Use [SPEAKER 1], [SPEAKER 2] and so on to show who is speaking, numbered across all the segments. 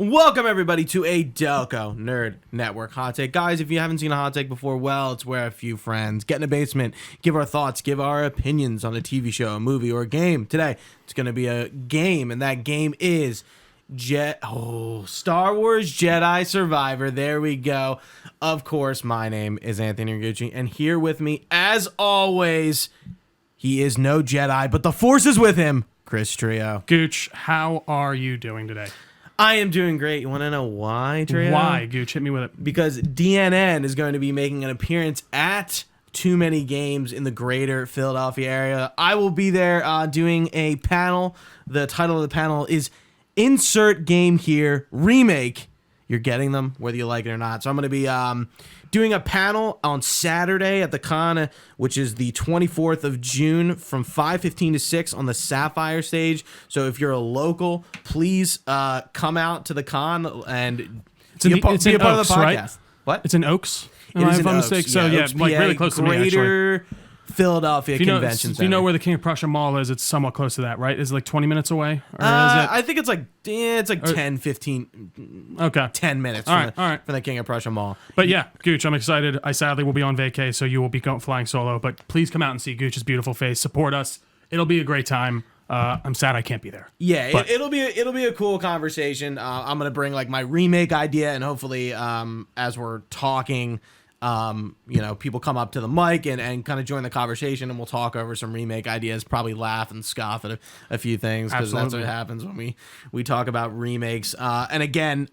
[SPEAKER 1] Welcome everybody to a Delco Nerd Network hot take. Guys, if you haven't seen a hot take before, well, it's where a few friends get in a basement, give our thoughts, give our opinions on a TV show, a movie, or a game. Today, it's going to be a game, and that game is Star Wars Jedi Survivor. There we go. Of course, my name is Anthony Ragucci, and here with me, as always, he is no Jedi, but the Force is with him, Chris Trio.
[SPEAKER 2] Gooch, how are you doing today?
[SPEAKER 1] I am doing great. You want to know why, Trio?
[SPEAKER 2] Why, Gooch? Hit me with it.
[SPEAKER 1] Because DNN is going to be making an appearance at Too Many Games in the greater Philadelphia area. I will be there doing a panel. The title of the panel is Insert Game Here Remake. You're getting them, whether you like it or not. So I'm going to be doing a panel on Saturday at the con, which is the 24th of June from 5:15 to 6 on the Sapphire stage. So if you're a local, please come out to the con and be a part of the podcast.
[SPEAKER 2] Right?
[SPEAKER 1] What?
[SPEAKER 2] It's in Oaks.
[SPEAKER 1] It is in Oaks.
[SPEAKER 2] Mistake? So
[SPEAKER 1] Oaks,
[SPEAKER 2] like
[SPEAKER 1] PA,
[SPEAKER 2] really close to me, actually.
[SPEAKER 1] Greater Philadelphia Convention Center.
[SPEAKER 2] Do you know where the King of Prussia Mall is? It's somewhat close to that, right? Is it like 20 minutes away? Or is it?
[SPEAKER 1] I think it's like 10, 15,
[SPEAKER 2] okay.
[SPEAKER 1] 10 minutes
[SPEAKER 2] from
[SPEAKER 1] the King of Prussia Mall.
[SPEAKER 2] But yeah, Gooch, I'm excited. I sadly will be on vacay, so you will be flying solo. But please come out and see Gooch's beautiful face. Support us. It'll be a great time. I'm sad I can't be there.
[SPEAKER 1] Yeah, it'll be a cool conversation. I'm gonna bring like my remake idea, and hopefully, as we're talking, people come up to the mic and kind of join the conversation, and we'll talk over some remake ideas, probably laugh and scoff at a few things, because that's what happens when we talk about remakes. And again,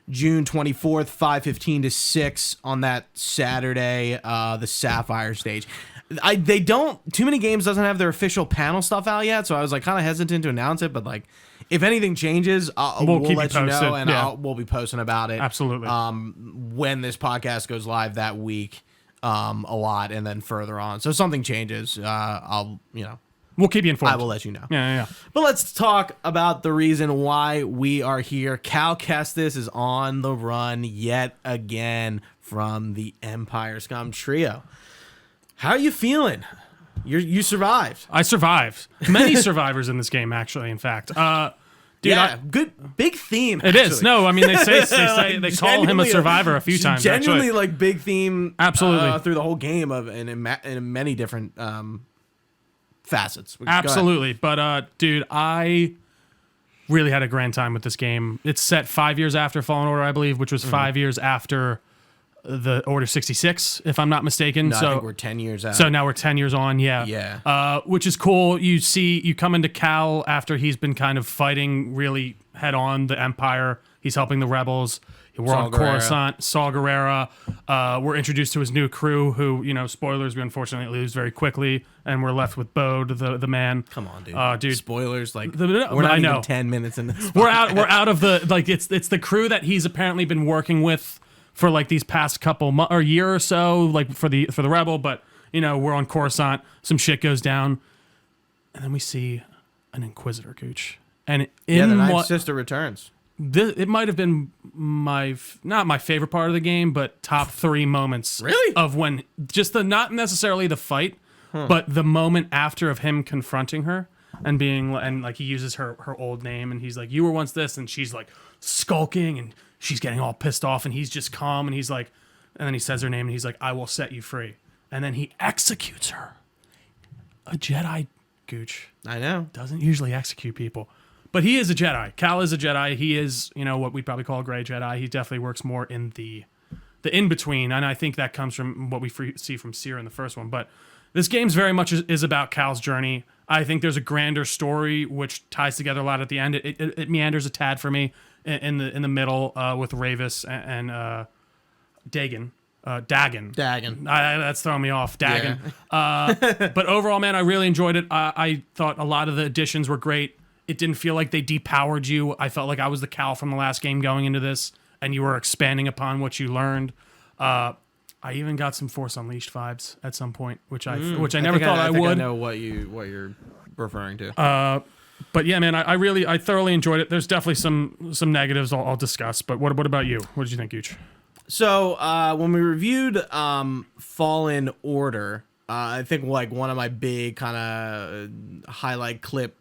[SPEAKER 1] June 24th, 5:15 to 6 on that Saturday, the Sapphire stage. Too Many Games doesn't have their official panel stuff out yet, so I was like kind of hesitant to announce it, but like if anything changes, we'll let you know, and we'll be posting about it.
[SPEAKER 2] Absolutely.
[SPEAKER 1] When this podcast goes live that week, a lot, and then further on. So if something changes,
[SPEAKER 2] we'll keep you informed.
[SPEAKER 1] I will let you know.
[SPEAKER 2] Yeah.
[SPEAKER 1] But let's talk about the reason why we are here. Cal Kestis is on the run yet again from the Empire Scum Trio. How are you feeling? You survived.
[SPEAKER 2] I survived. Many survivors in this game, actually, in fact. Dude,
[SPEAKER 1] yeah, good big theme.
[SPEAKER 2] It is. No, I mean they call him a survivor a few times.
[SPEAKER 1] Genuinely,
[SPEAKER 2] actually.
[SPEAKER 1] like big theme.
[SPEAKER 2] Absolutely,
[SPEAKER 1] through the whole game in many different facets.
[SPEAKER 2] Absolutely, but dude, I really had a grand time with this game. It's set 5 years after Fallen Order, I believe, which was 5 years after the Order 66, if I'm not mistaken.
[SPEAKER 1] No,
[SPEAKER 2] so
[SPEAKER 1] I think we're 10 years out.
[SPEAKER 2] So now we're 10 years on, yeah.
[SPEAKER 1] Yeah.
[SPEAKER 2] Which is cool. You come into Cal after he's been kind of fighting really head on the Empire. He's helping the rebels. We're on Coruscant, Saw Gerrera. We're introduced to his new crew, who, spoilers, we unfortunately lose very quickly, and we're left with Bode, the man.
[SPEAKER 1] Come on, dude. Spoilers, like we're not even 10 minutes in this.
[SPEAKER 2] We're out of the it's the crew that he's apparently been working with for like these past couple or year or so, like for the rebel, but we're on Coruscant, some shit goes down, and then we see an Inquisitor, Gooch, and
[SPEAKER 1] the Ninth Sister returns.
[SPEAKER 2] It might have been not my favorite part of the game, but top 3 moments
[SPEAKER 1] really
[SPEAKER 2] of when just not necessarily the fight, but the moment after of him confronting her and like he uses her old name, and he's like, "You were once this," and she's like skulking and she's getting all pissed off, and he's just calm, and he's like, and then he says her name, and he's like, "I will set you free," and then he executes her. A Jedi, Gooch.
[SPEAKER 1] I know.
[SPEAKER 2] Doesn't usually execute people, but he is a Jedi. Cal is a Jedi. He is, what we probably call a gray Jedi. He definitely works more in the in between, and I think that comes from what we see from Seer in the first one. But this game's very much is about Cal's journey. I think there's a grander story which ties together a lot at the end. It meanders a tad for me in the middle with Ravis and Dagan. Dagan. That's throwing me off. Dagan. Yeah. But overall, man, I really enjoyed it. I thought a lot of the additions were great. It didn't feel like they depowered you. I felt like I was the Cal from the last game going into this, and you were expanding upon what you learned. I even got some Force Unleashed vibes at some point, which I never thought I would.
[SPEAKER 1] I know what you're referring to.
[SPEAKER 2] But yeah, man, I thoroughly enjoyed it. There's definitely some negatives I'll discuss. But what about you? What did you think, Gooch?
[SPEAKER 1] So when we reviewed Fallen Order, I think like one of my big kind of highlight clip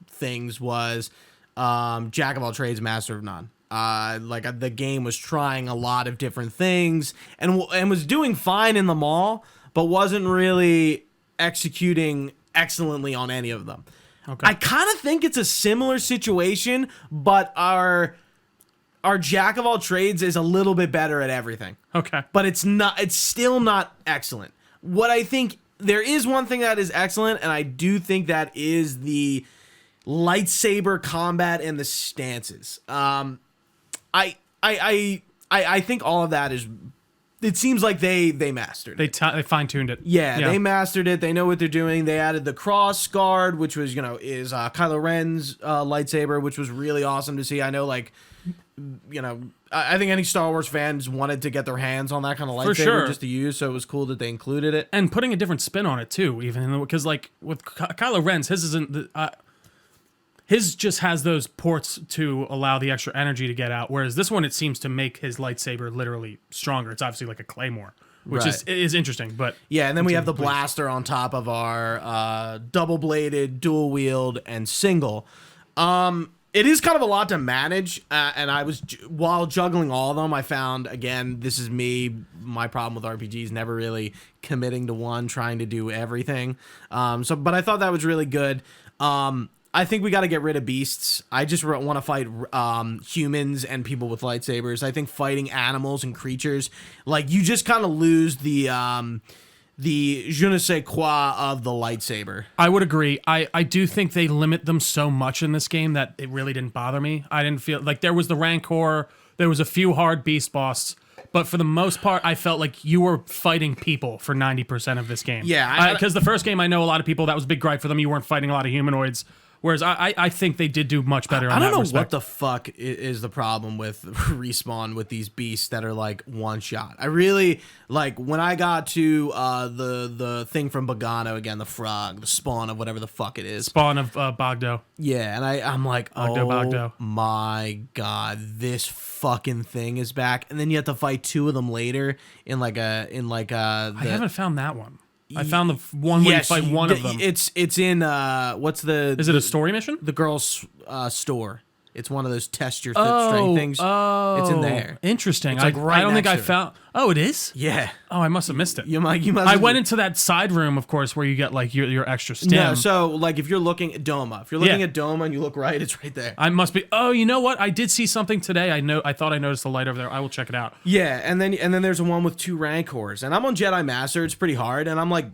[SPEAKER 1] things was jack of all trades, master of none. The game was trying a lot of different things and was doing fine in them all, but wasn't really executing excellently on any of them.
[SPEAKER 2] Okay.
[SPEAKER 1] I kind of think it's a similar situation, but our jack of all trades is a little bit better at everything.
[SPEAKER 2] Okay.
[SPEAKER 1] But it's still not excellent. What I think, there is one thing that is excellent, and I do think that is the lightsaber combat and the stances. I think all of that is. It seems like they mastered it.
[SPEAKER 2] They fine-tuned it.
[SPEAKER 1] Yeah, they mastered it. They know what they're doing. They added the cross guard, which was is Kylo Ren's lightsaber, which was really awesome to see. I know, I think any Star Wars fans wanted to get their hands on that kind of lightsaber just to use, so it was cool that they included it.
[SPEAKER 2] And putting a different spin on it too, even because with Kylo Ren's, his isn't. His just has those ports to allow the extra energy to get out, whereas this one, it seems to make his lightsaber literally stronger. It's obviously like a claymore, which is interesting. But
[SPEAKER 1] yeah, and then we have the blaster on top of our double-bladed, dual-wield, and single. It is kind of a lot to manage, and while juggling all of them, I found, again, this is me, my problem with RPGs, never really committing to one, trying to do everything. But I thought that was really good. I think we got to get rid of beasts. I just want to fight humans and people with lightsabers. I think fighting animals and creatures, you just kind of lose the je ne sais quoi of the lightsaber.
[SPEAKER 2] I would agree. I do think they limit them so much in this game that it really didn't bother me. I didn't feel like there was the Rancor, there was a few hard beast boss, but for the most part, I felt like you were fighting people for 90% of this game.
[SPEAKER 1] Yeah.
[SPEAKER 2] Because the first game, I know a lot of people, that was a big gripe for them. You weren't fighting a lot of humanoids. Whereas I think they did do much better on that respect.
[SPEAKER 1] I don't know what the fuck is the problem with Respawn with these beasts that are one shot. I really when I got to the thing from Bogano again, the frog, the spawn of whatever the fuck it is.
[SPEAKER 2] Spawn of Bogdo.
[SPEAKER 1] Yeah, and I'm like,
[SPEAKER 2] Bogdo.
[SPEAKER 1] My god, this fucking thing is back. And then you have to fight two of them later in I
[SPEAKER 2] haven't found that one. I found the one where you fight one of them.
[SPEAKER 1] It's in what's the?
[SPEAKER 2] Is it a story mission?
[SPEAKER 1] The girl's store. It's one of those test your strength things.
[SPEAKER 2] Oh,
[SPEAKER 1] it's in there.
[SPEAKER 2] Interesting.
[SPEAKER 1] It's right
[SPEAKER 2] I don't think I
[SPEAKER 1] next to
[SPEAKER 2] found. Oh, it is.
[SPEAKER 1] Yeah.
[SPEAKER 2] Oh, I must have missed it.
[SPEAKER 1] You must.
[SPEAKER 2] I went into that side room, of course, where you get your extra stim.
[SPEAKER 1] No, so if you're looking at Doma, at Doma and you look right, it's right there.
[SPEAKER 2] I must be. Oh, you know what? I did see something today. I thought I noticed the light over there. I will check it out.
[SPEAKER 1] Yeah, and then there's one with 2 Rancors, and I'm on Jedi Master. It's pretty hard, and I'm like.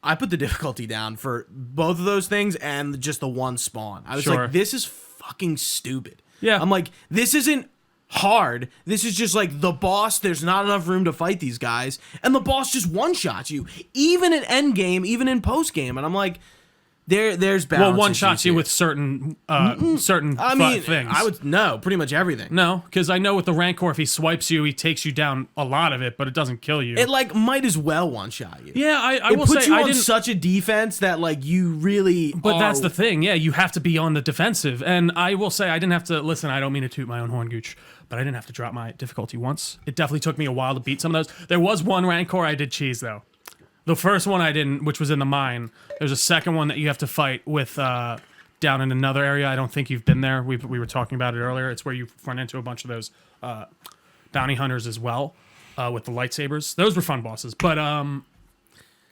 [SPEAKER 1] I put the difficulty down for both of those things and just the one spawn. I was like, this is fucking stupid.
[SPEAKER 2] Yeah.
[SPEAKER 1] I'm like, this isn't hard. This is just the boss. There's not enough room to fight these guys. And the boss just one-shots you, even in endgame, even in postgame. And I'm like, there's balance.
[SPEAKER 2] Well, one-shots you with certain things.
[SPEAKER 1] I would no, pretty much everything.
[SPEAKER 2] No, because I know with the Rancor, if he swipes you, he takes you down a lot of it, but it doesn't kill you.
[SPEAKER 1] It might as well one-shot you.
[SPEAKER 2] Yeah, I will say
[SPEAKER 1] it puts you
[SPEAKER 2] I
[SPEAKER 1] on
[SPEAKER 2] didn't
[SPEAKER 1] such a defense that you really.
[SPEAKER 2] But that's the thing. Yeah, you have to be on the defensive, and I will say I didn't have to listen. I don't mean to toot my own horn, Gooch, but I didn't have to drop my difficulty once. It definitely took me a while to beat some of those. There was one Rancor I did cheese though. The first one I didn't, which was in the mine. There's a second one that you have to fight with down in another area. I don't think you've been there. We were talking about it earlier. It's where you run into a bunch of those bounty hunters as well with the lightsabers. Those were fun bosses. But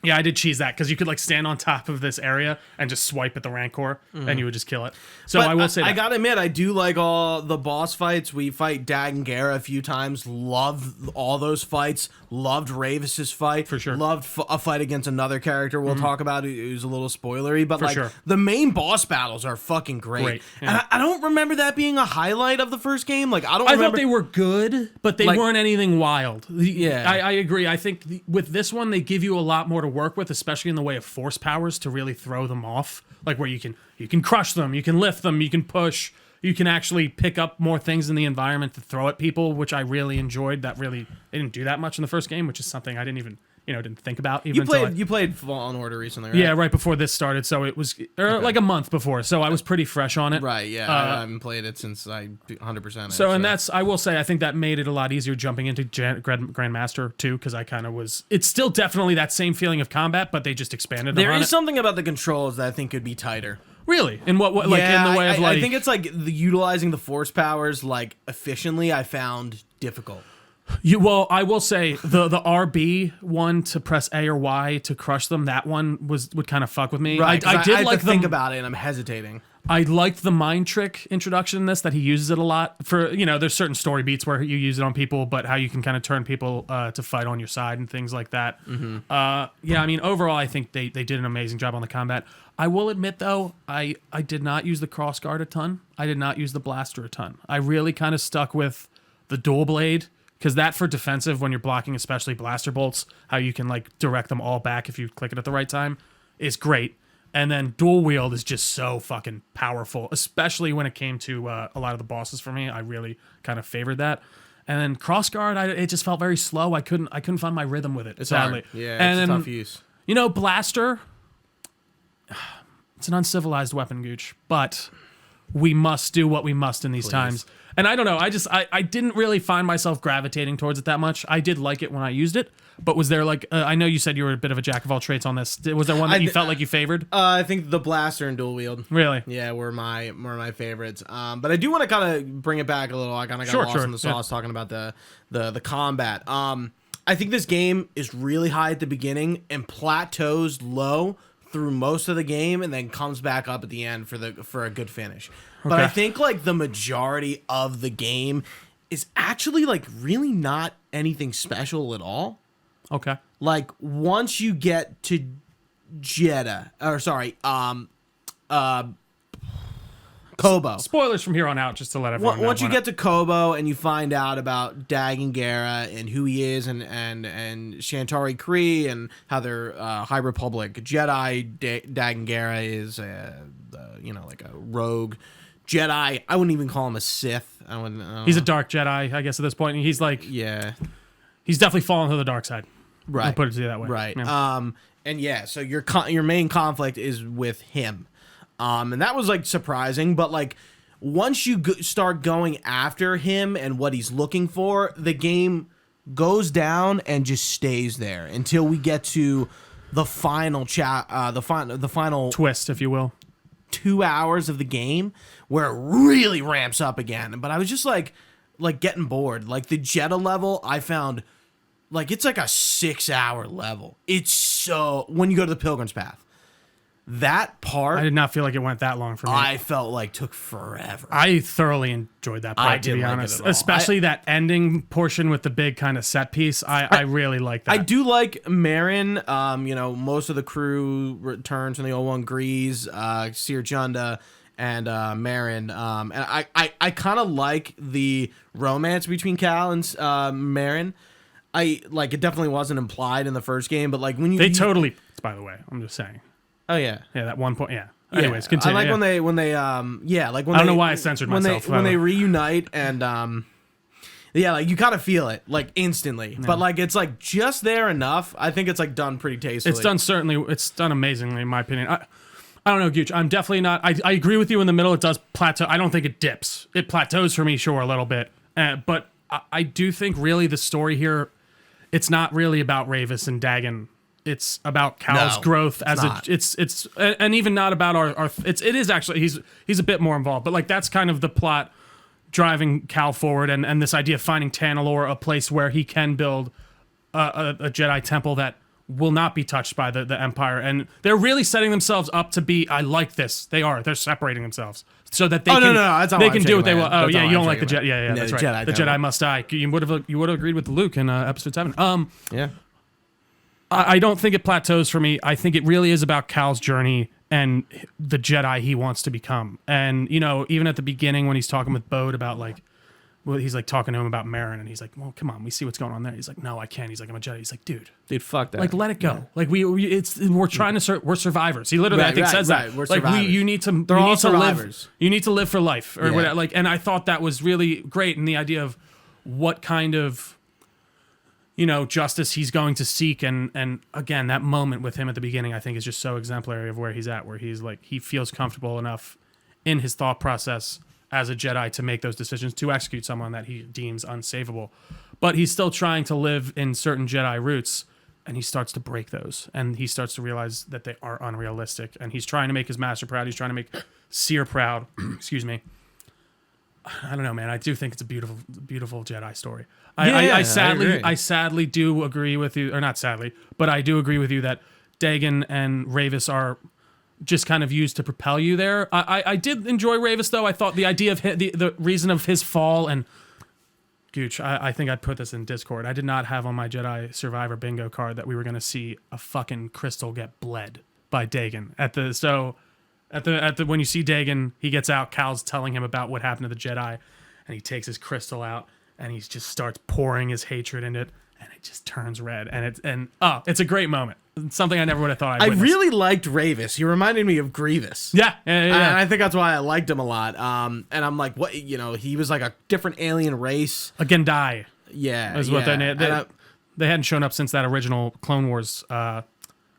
[SPEAKER 2] yeah, I did cheese that because you could stand on top of this area and just swipe at the Rancor and you would just kill it. So I will say that.
[SPEAKER 1] I gotta admit, I do like all the boss fights. We fight Dag and Gera a few times. Loved all those fights. Loved Ravis's fight.
[SPEAKER 2] For sure.
[SPEAKER 1] Loved a fight against another character we'll talk about who's a little spoilery. But
[SPEAKER 2] sure.
[SPEAKER 1] the main boss battles are fucking great.
[SPEAKER 2] Yeah.
[SPEAKER 1] And I don't remember that being a highlight of the first game. I
[SPEAKER 2] thought they were good, but they weren't anything wild.
[SPEAKER 1] Yeah.
[SPEAKER 2] I agree. I think with this one, they give you a lot more to work with, especially in the way of force powers to really throw them off. Where you can crush them, you can lift them, you can push, you can actually pick up more things in the environment to throw at people, which I really enjoyed. They didn't do that much in the first game, which is something I didn't even didn't think about.
[SPEAKER 1] You played Fallen Order recently, right?
[SPEAKER 2] Yeah, right before this started, so it was like a month before, so I was pretty fresh on it.
[SPEAKER 1] Right, yeah, I haven't played it since I 100%.
[SPEAKER 2] So, and that's, I will say, I think that made it a lot easier jumping into Grandmaster too, because I kind of was, it's still definitely that same feeling of combat, but they just expanded
[SPEAKER 1] There
[SPEAKER 2] on
[SPEAKER 1] is
[SPEAKER 2] it.
[SPEAKER 1] something about the controls that I think could be tighter.
[SPEAKER 2] Really? In what like in the way of like?
[SPEAKER 1] I think it's like utilizing the force powers like efficiently. I found difficult.
[SPEAKER 2] Well, I will say the RB one to press A or Y to crush them. That one would kind of fuck with me.
[SPEAKER 1] Right,
[SPEAKER 2] I did
[SPEAKER 1] have
[SPEAKER 2] like
[SPEAKER 1] to think about it, and I'm hesitating.
[SPEAKER 2] I liked the mind trick introduction in this, that he uses it a lot for, there's certain story beats where you use it on people, but how you can kind of turn people to fight on your side and things like that.
[SPEAKER 1] Mm-hmm.
[SPEAKER 2] Yeah, I mean, overall, I think they did an amazing job on the combat. I will admit, though, I did not use the crossguard a ton. I did not use the blaster a ton. I really kind of stuck with the dual blade, because that for defensive, when you're blocking, especially blaster bolts, how you can like direct them all back if you click it at the right time, is great. And then dual wield is just so fucking powerful, especially when it came to a lot of the bosses for me. I really kind of favored that. And then crossguard, it just felt very slow. I couldn't find my rhythm with it.
[SPEAKER 1] It's
[SPEAKER 2] sadly.
[SPEAKER 1] hard. Yeah,
[SPEAKER 2] and
[SPEAKER 1] it's
[SPEAKER 2] then,
[SPEAKER 1] a tough use.
[SPEAKER 2] Blaster, it's an uncivilized weapon, Gooch, but we must do what we must in these times. And I don't know, I didn't really find myself gravitating towards it that much. I did like it when I used it, but was there like, I know you said you were a bit of a jack of all trades on this. Was there one that you felt like you favored?
[SPEAKER 1] I think the blaster and dual wield.
[SPEAKER 2] Really?
[SPEAKER 1] Yeah, were my favorites. But I do want to kind of bring it back a little. I kind of got lost in the sauce talking about the combat. I think this game is really high at the beginning and plateaus low through most of the game, and then comes back up at the end for a good finish. But I think like the majority of the game is actually like really not anything special at all.
[SPEAKER 2] Okay.
[SPEAKER 1] Like once you get to Kobo.
[SPEAKER 2] Spoilers from here on out, just to let everyone know.
[SPEAKER 1] Once you get to Kobo and you find out about Dagan Gera and who he is, and Shantari Kree and how they're High Republic Jedi, Dagan Gera is like a rogue Jedi. I wouldn't even call him a Sith.
[SPEAKER 2] He's a dark Jedi, I guess, at this point. He's like, he's definitely fallen to the dark side.
[SPEAKER 1] Right.
[SPEAKER 2] I'll put it to you that way.
[SPEAKER 1] Right.
[SPEAKER 2] Yeah.
[SPEAKER 1] So your main conflict is with him. And that was like surprising, but like once you start going after him and what he's looking for, the game goes down and just stays there until we get to the final the final
[SPEAKER 2] twist, if you will.
[SPEAKER 1] 2 hours of the game where it really ramps up again. But I was just like getting bored. Like the Jeddah level, I found like it's like a 6-hour level. It's so when you go to the Pilgrim's Path. That part,
[SPEAKER 2] I did not feel like it went that long for me.
[SPEAKER 1] I felt like took forever.
[SPEAKER 2] I thoroughly enjoyed that part, to be honest. Especially that ending portion with the big kind of set piece. I really like that.
[SPEAKER 1] I do like Marin. Most of the crew returns from the old one. Grease, Seer Junda, and Marin. And I kind of like the romance between Cal and Marin. It definitely wasn't implied in the first game, but like when you
[SPEAKER 2] totally. By the way, I'm just saying.
[SPEAKER 1] Oh yeah,
[SPEAKER 2] that one point. Yeah. Anyways, continue.
[SPEAKER 1] I like when they I don't
[SPEAKER 2] know why I censored myself.
[SPEAKER 1] When they reunite and you kind of feel it like instantly, but like it's like just there enough. I think it's like done pretty tastefully.
[SPEAKER 2] It's done amazingly in my opinion. I don't know, Gooch. I'm definitely not. I agree with you in the middle. It does plateau. I don't think it dips. It plateaus for me, sure, a little bit, but I do think really the story here, it's not really about Ravis and Dagan. It's about Cal's growth and even not about our it is actually he's a bit more involved, but like that's kind of the plot driving Cal forward and this idea of finding Tanalorr, a place where he can build a Jedi temple that will not be touched by the Empire, and they're really setting themselves up to be. I like this. They're separating themselves so that they can do what they want. Oh yeah, you don't like the Jedi. Yeah, that's right. The Jedi must die. You would have agreed with Luke in episode 7.
[SPEAKER 1] Yeah.
[SPEAKER 2] I don't think it plateaus for me. I think it really is about Cal's journey and the Jedi he wants to become. And, even at the beginning when he's talking with Bode about he's like talking to him about Marin, and he's like, well, come on, we see what's going on there. He's like, no, I can't. He's like, I'm a Jedi. He's like, dude,
[SPEAKER 1] fuck that.
[SPEAKER 2] Like, let it go. Yeah. Like we're trying to we're survivors. He literally, I think, says that.
[SPEAKER 1] We're
[SPEAKER 2] like
[SPEAKER 1] survivors.
[SPEAKER 2] you need to,
[SPEAKER 1] They're all survivors.
[SPEAKER 2] You need to live for life or whatever. Like, and I thought that was really great. And the idea of what kind of, justice he's going to seek, and again, that moment with him at the beginning, I think is just so exemplary of where he's at, where he's like, he feels comfortable enough in his thought process as a Jedi to make those decisions to execute someone that he deems unsavable, but he's still trying to live in certain Jedi roots and he starts to break those, and he starts to realize that they are unrealistic, and he's trying to make his master proud. He's trying to make Seer proud. Excuse me. I don't know, man. I do think it's a beautiful, beautiful Jedi story. I sadly do agree with you, or not sadly, but I do agree with you that Dagan and Ravis are just kind of used to propel you there. I did enjoy Ravis, though. I thought the idea of the reason of his fall, and Gooch, I think I'd put this in Discord. I did not have on my Jedi Survivor bingo card that we were going to see a fucking crystal get bled by Dagan when you see Dagan, he gets out. Cal's telling him about what happened to the Jedi, and he takes his crystal out and he just starts pouring his hatred into it, and it just turns red. And it's a great moment. It's something I never would have thought I'd witness.
[SPEAKER 1] I really liked Ravis. He reminded me of Grievous.
[SPEAKER 2] Yeah.
[SPEAKER 1] And I think that's why I liked him a lot. And I'm like, what? He was like a different alien race.
[SPEAKER 2] A Gendai.
[SPEAKER 1] Yeah.
[SPEAKER 2] Is what they hadn't shown up since that original Clone Wars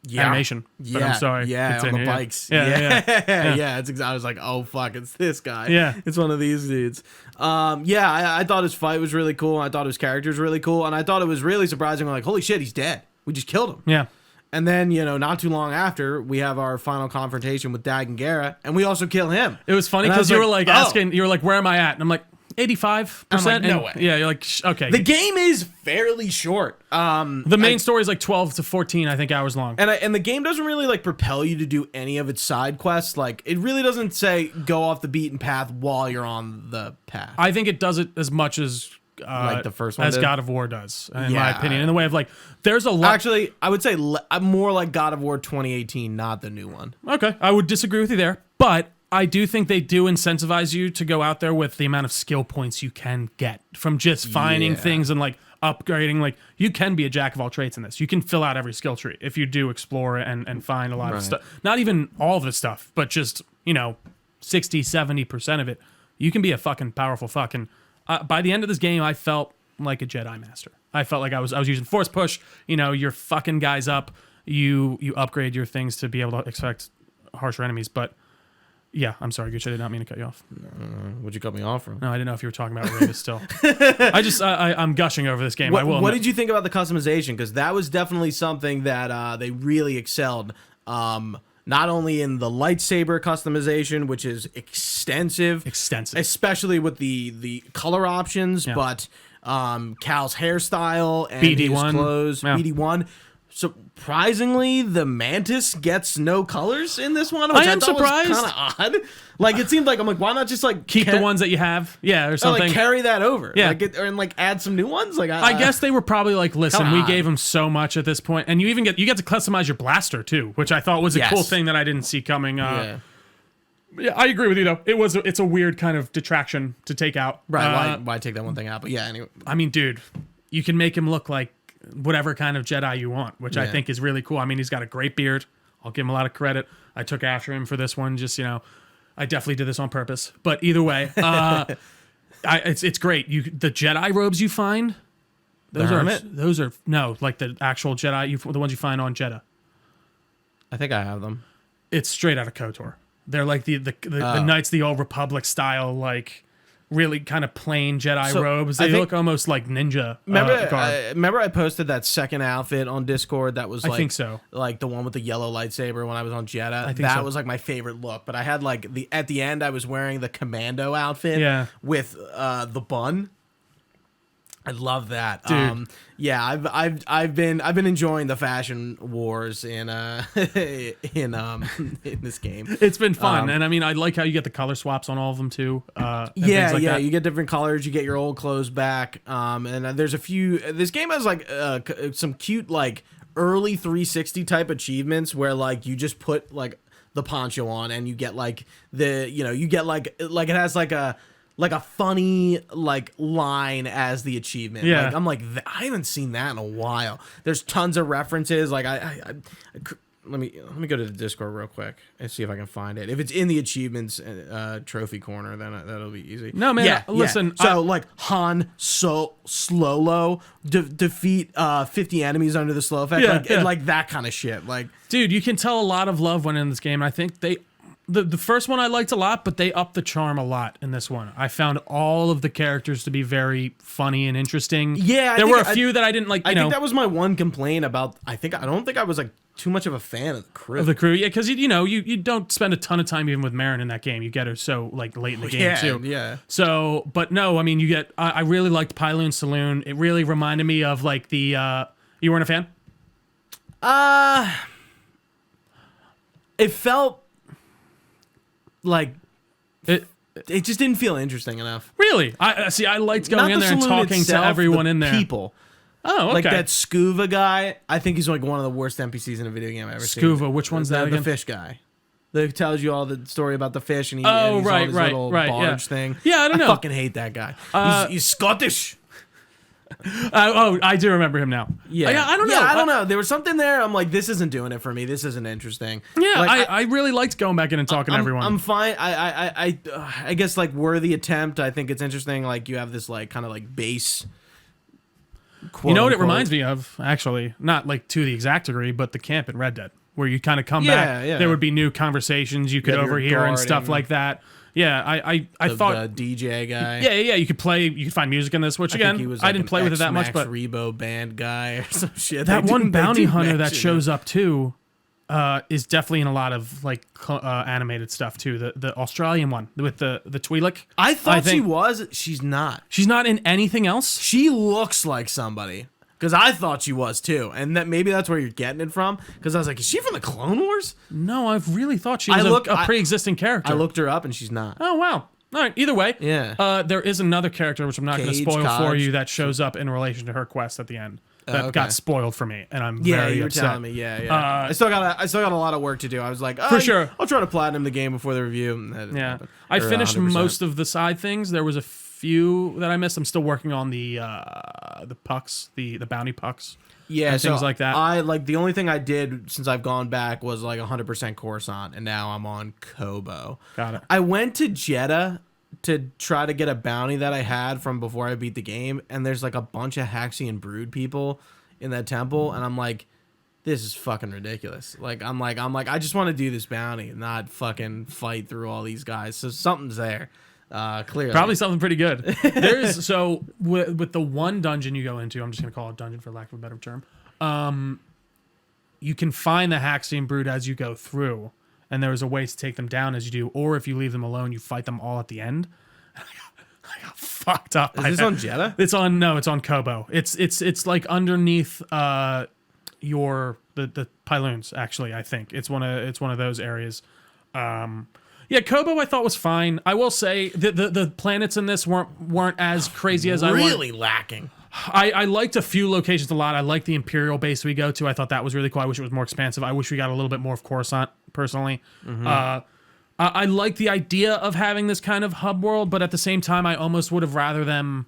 [SPEAKER 2] animation. But I'm sorry.
[SPEAKER 1] Yeah, on the bikes. Yeah. I was like, oh, fuck, it's this guy.
[SPEAKER 2] Yeah.
[SPEAKER 1] It's one of these dudes. I thought his fight was really cool. I thought his character was really cool. And I thought it was really surprising. Like, holy shit, he's dead. We just killed him.
[SPEAKER 2] Yeah.
[SPEAKER 1] And then, not too long after, we have our final confrontation with Dagan Gera, and we also kill him.
[SPEAKER 2] It was funny because you were like asking, you were like, where am I at? And I'm like, 85%.
[SPEAKER 1] I'm like, no way.
[SPEAKER 2] Yeah, you're like, okay.
[SPEAKER 1] The game is fairly short.
[SPEAKER 2] The main story is like 12 to 14, I think, hours long.
[SPEAKER 1] And the game doesn't really like propel you to do any of its side quests. Like, it really doesn't say go off the beaten path while you're on the path.
[SPEAKER 2] I think it does it as much as
[SPEAKER 1] like the first one
[SPEAKER 2] as
[SPEAKER 1] did?
[SPEAKER 2] God of War does, in my opinion. In the way of like, there's a lot.
[SPEAKER 1] Actually, I would say more like God of War 2018, not the new one.
[SPEAKER 2] Okay, I would disagree with you there, but I do think they do incentivize you to go out there with the amount of skill points you can get from just finding things and like upgrading. Like, you can be a jack of all trades in this. You can fill out every skill tree if you do explore and find a lot of stuff. Not even all of the stuff, but just 60, 70% of it. You can be a fucking powerful fucking. By the end of this game, I felt like a Jedi master. I felt like I was using force push. You're fucking guys up. You upgrade your things to be able to expect harsher enemies. But yeah, I'm sorry, Gucci. I did not mean to cut you off.
[SPEAKER 1] What'd you cut me off from?
[SPEAKER 2] No, I didn't know if you were talking about Ravis still. I'm gushing over this game.
[SPEAKER 1] What did you think about the customization? Because that was definitely something that they really excelled. Not only in the lightsaber customization, which is extensive, especially with the color options, but Cal's hairstyle and
[SPEAKER 2] BD1.
[SPEAKER 1] his clothes, BD1. Surprisingly, the Mantis gets no colors in this one, which I thought was kind of odd. Like, it seemed like, I'm like, why not just like
[SPEAKER 2] keep the ones that you have, or something,
[SPEAKER 1] like carry that over,
[SPEAKER 2] yeah,
[SPEAKER 1] and add some new ones. Like,
[SPEAKER 2] I guess they were probably like, listen, we gave them so much at this point, and you get to customize your blaster too, which I thought was a cool thing that I didn't see coming. Yeah, I agree with you though. It's a weird kind of detraction to take out.
[SPEAKER 1] Right? Why take that one thing out? But yeah, anyway.
[SPEAKER 2] I mean, dude, you can make him look like whatever kind of Jedi you want, which I think is really cool. I mean, he's got a great beard. I'll give him a lot of credit. I took after him for this one. Just, I definitely did this on purpose. But either way, it's great. The Jedi robes you find, those are like the actual Jedi, the ones you find on Jeddah.
[SPEAKER 1] I think I have them.
[SPEAKER 2] It's straight out of KOTOR. They're like the Knights of the Old Republic style, like really kind of plain Jedi robes. They look almost like ninja.
[SPEAKER 1] Remember I posted that second outfit on Discord that was like,
[SPEAKER 2] I think so,
[SPEAKER 1] like the one with the yellow lightsaber when I was on Jeddah. That was like my favorite look. But I had like at the end I was wearing the commando outfit with the bun. I love that,
[SPEAKER 2] dude.
[SPEAKER 1] I've been enjoying the fashion wars in in this game.
[SPEAKER 2] It's been fun, and I mean, I like how you get the color swaps on all of them too. That.
[SPEAKER 1] You get different colors. You get your old clothes back, and there's a few. This game has like some cute like early 360 type achievements where like you just put like the poncho on and you get like you get like it has like a funny like line as the achievement.
[SPEAKER 2] Yeah.
[SPEAKER 1] Like, I'm like, I haven't seen that in a while. There's tons of references. Like let me go to the Discord real quick and see if I can find it. If it's in the achievements trophy corner, then that'll be easy.
[SPEAKER 2] No, man. Listen.
[SPEAKER 1] So like Han Solo defeat 50 enemies under the slow effect. Like that kind of shit. Like,
[SPEAKER 2] dude, you can tell a lot of love went in this game. I think the first one I liked a lot, but they upped the charm a lot in this one. I found all of the characters to be very funny and interesting.
[SPEAKER 1] Yeah,
[SPEAKER 2] there were a few that I didn't like.
[SPEAKER 1] I think that was my one complaint about. I don't think I was like too much of a fan of the crew.
[SPEAKER 2] Yeah, because you don't spend a ton of time even with Marin in that game. You get her so like late in the game too.
[SPEAKER 1] Yeah.
[SPEAKER 2] So, but no, I mean, you get. I really liked Pyloon Saloon. It really reminded me of like the. You weren't a fan?
[SPEAKER 1] It felt like it just didn't feel interesting enough.
[SPEAKER 2] Really? I liked going in there and talking
[SPEAKER 1] itself,
[SPEAKER 2] to everyone in there.
[SPEAKER 1] People.
[SPEAKER 2] Oh, okay.
[SPEAKER 1] Like that Scuba guy, I think he's like one of the worst NPCs in a video game I've ever seen.
[SPEAKER 2] Scuba, which one's that again?
[SPEAKER 1] The fish guy. That tells you all the story about the fish and, he's
[SPEAKER 2] right,
[SPEAKER 1] on his little barge thing.
[SPEAKER 2] Yeah, I don't know.
[SPEAKER 1] I fucking hate that guy. He's Scottish.
[SPEAKER 2] I do remember him now.
[SPEAKER 1] Yeah,
[SPEAKER 2] I don't know.
[SPEAKER 1] I don't know. There was something there. I'm like, this isn't doing it for me. This isn't interesting.
[SPEAKER 2] Yeah,
[SPEAKER 1] like,
[SPEAKER 2] I really liked going back in and talking to everyone.
[SPEAKER 1] I'm fine. I guess like worthy attempt. I think it's interesting. Like you have this like kind of like base.
[SPEAKER 2] You know what it reminds me of? Actually, not like to the exact degree, but the camp in Red Dead, where you kind of come back.
[SPEAKER 1] Yeah.
[SPEAKER 2] There would be new conversations you could overhear and stuff like that. Yeah, I thought
[SPEAKER 1] the DJ guy.
[SPEAKER 2] Yeah. You could find music in this, which again,
[SPEAKER 1] he was
[SPEAKER 2] I didn't play with it that much, but
[SPEAKER 1] Rebo band guy or some shit.
[SPEAKER 2] That one bounty hunter that shows up too is definitely in a lot of like animated stuff too. The Australian one with the Twi'lek.
[SPEAKER 1] I thought she was. She's not.
[SPEAKER 2] She's not in anything else.
[SPEAKER 1] She looks like somebody. Because I thought she was too, and that maybe that's where you're getting it from. Because I was like, is she from the Clone Wars?
[SPEAKER 2] No, I've really thought she was a pre-existing character.
[SPEAKER 1] I looked her up, and she's not.
[SPEAKER 2] Oh wow! All right. Either way,
[SPEAKER 1] yeah.
[SPEAKER 2] There is another character which I'm not going to spoil for you that shows up in relation to her quest at the end. That got spoiled for me, and I'm very upset.
[SPEAKER 1] Telling me, I still got a lot of work to do. I was like,
[SPEAKER 2] for sure,
[SPEAKER 1] I'll try to platinum the game before the review.
[SPEAKER 2] Yeah, I finished 100%. Most of the side things. There was a few that I missed. I'm still working on the pucks, the bounty pucks.
[SPEAKER 1] Yeah,
[SPEAKER 2] and things like that.
[SPEAKER 1] I like the only thing I did since I've gone back was like 100% Coruscant, and now I'm on Kobo.
[SPEAKER 2] Got it.
[SPEAKER 1] I went to Jeddah to try to get a bounty that I had from before I beat the game, and there's like a bunch of Haxian Brood people in that temple, and I'm like, this is fucking ridiculous. I'm like, I just want to do this bounty, not fucking fight through all these guys. So something's there. Clearly,
[SPEAKER 2] probably something pretty good. There's so with the one dungeon you go into, I'm just gonna call it dungeon for lack of a better term. You can find the Haxian Brood as you go through, and there is a way to take them down as you do, or if you leave them alone, you fight them all at the end. I got fucked up.
[SPEAKER 1] Is this on Jeddah?
[SPEAKER 2] It's on Kobo. It's like underneath the Pyloons. Actually, I think it's one of those areas. Yeah, Kobo I thought was fine. I will say the planets in this weren't as crazy as I wanted.
[SPEAKER 1] Really lacking.
[SPEAKER 2] I liked a few locations a lot. I liked the Imperial base we go to. I thought that was really cool. I wish it was more expansive. I wish we got a little bit more of Coruscant, personally. Mm-hmm. I like the idea of having this kind of hub world, but at the same time, I almost would have rather them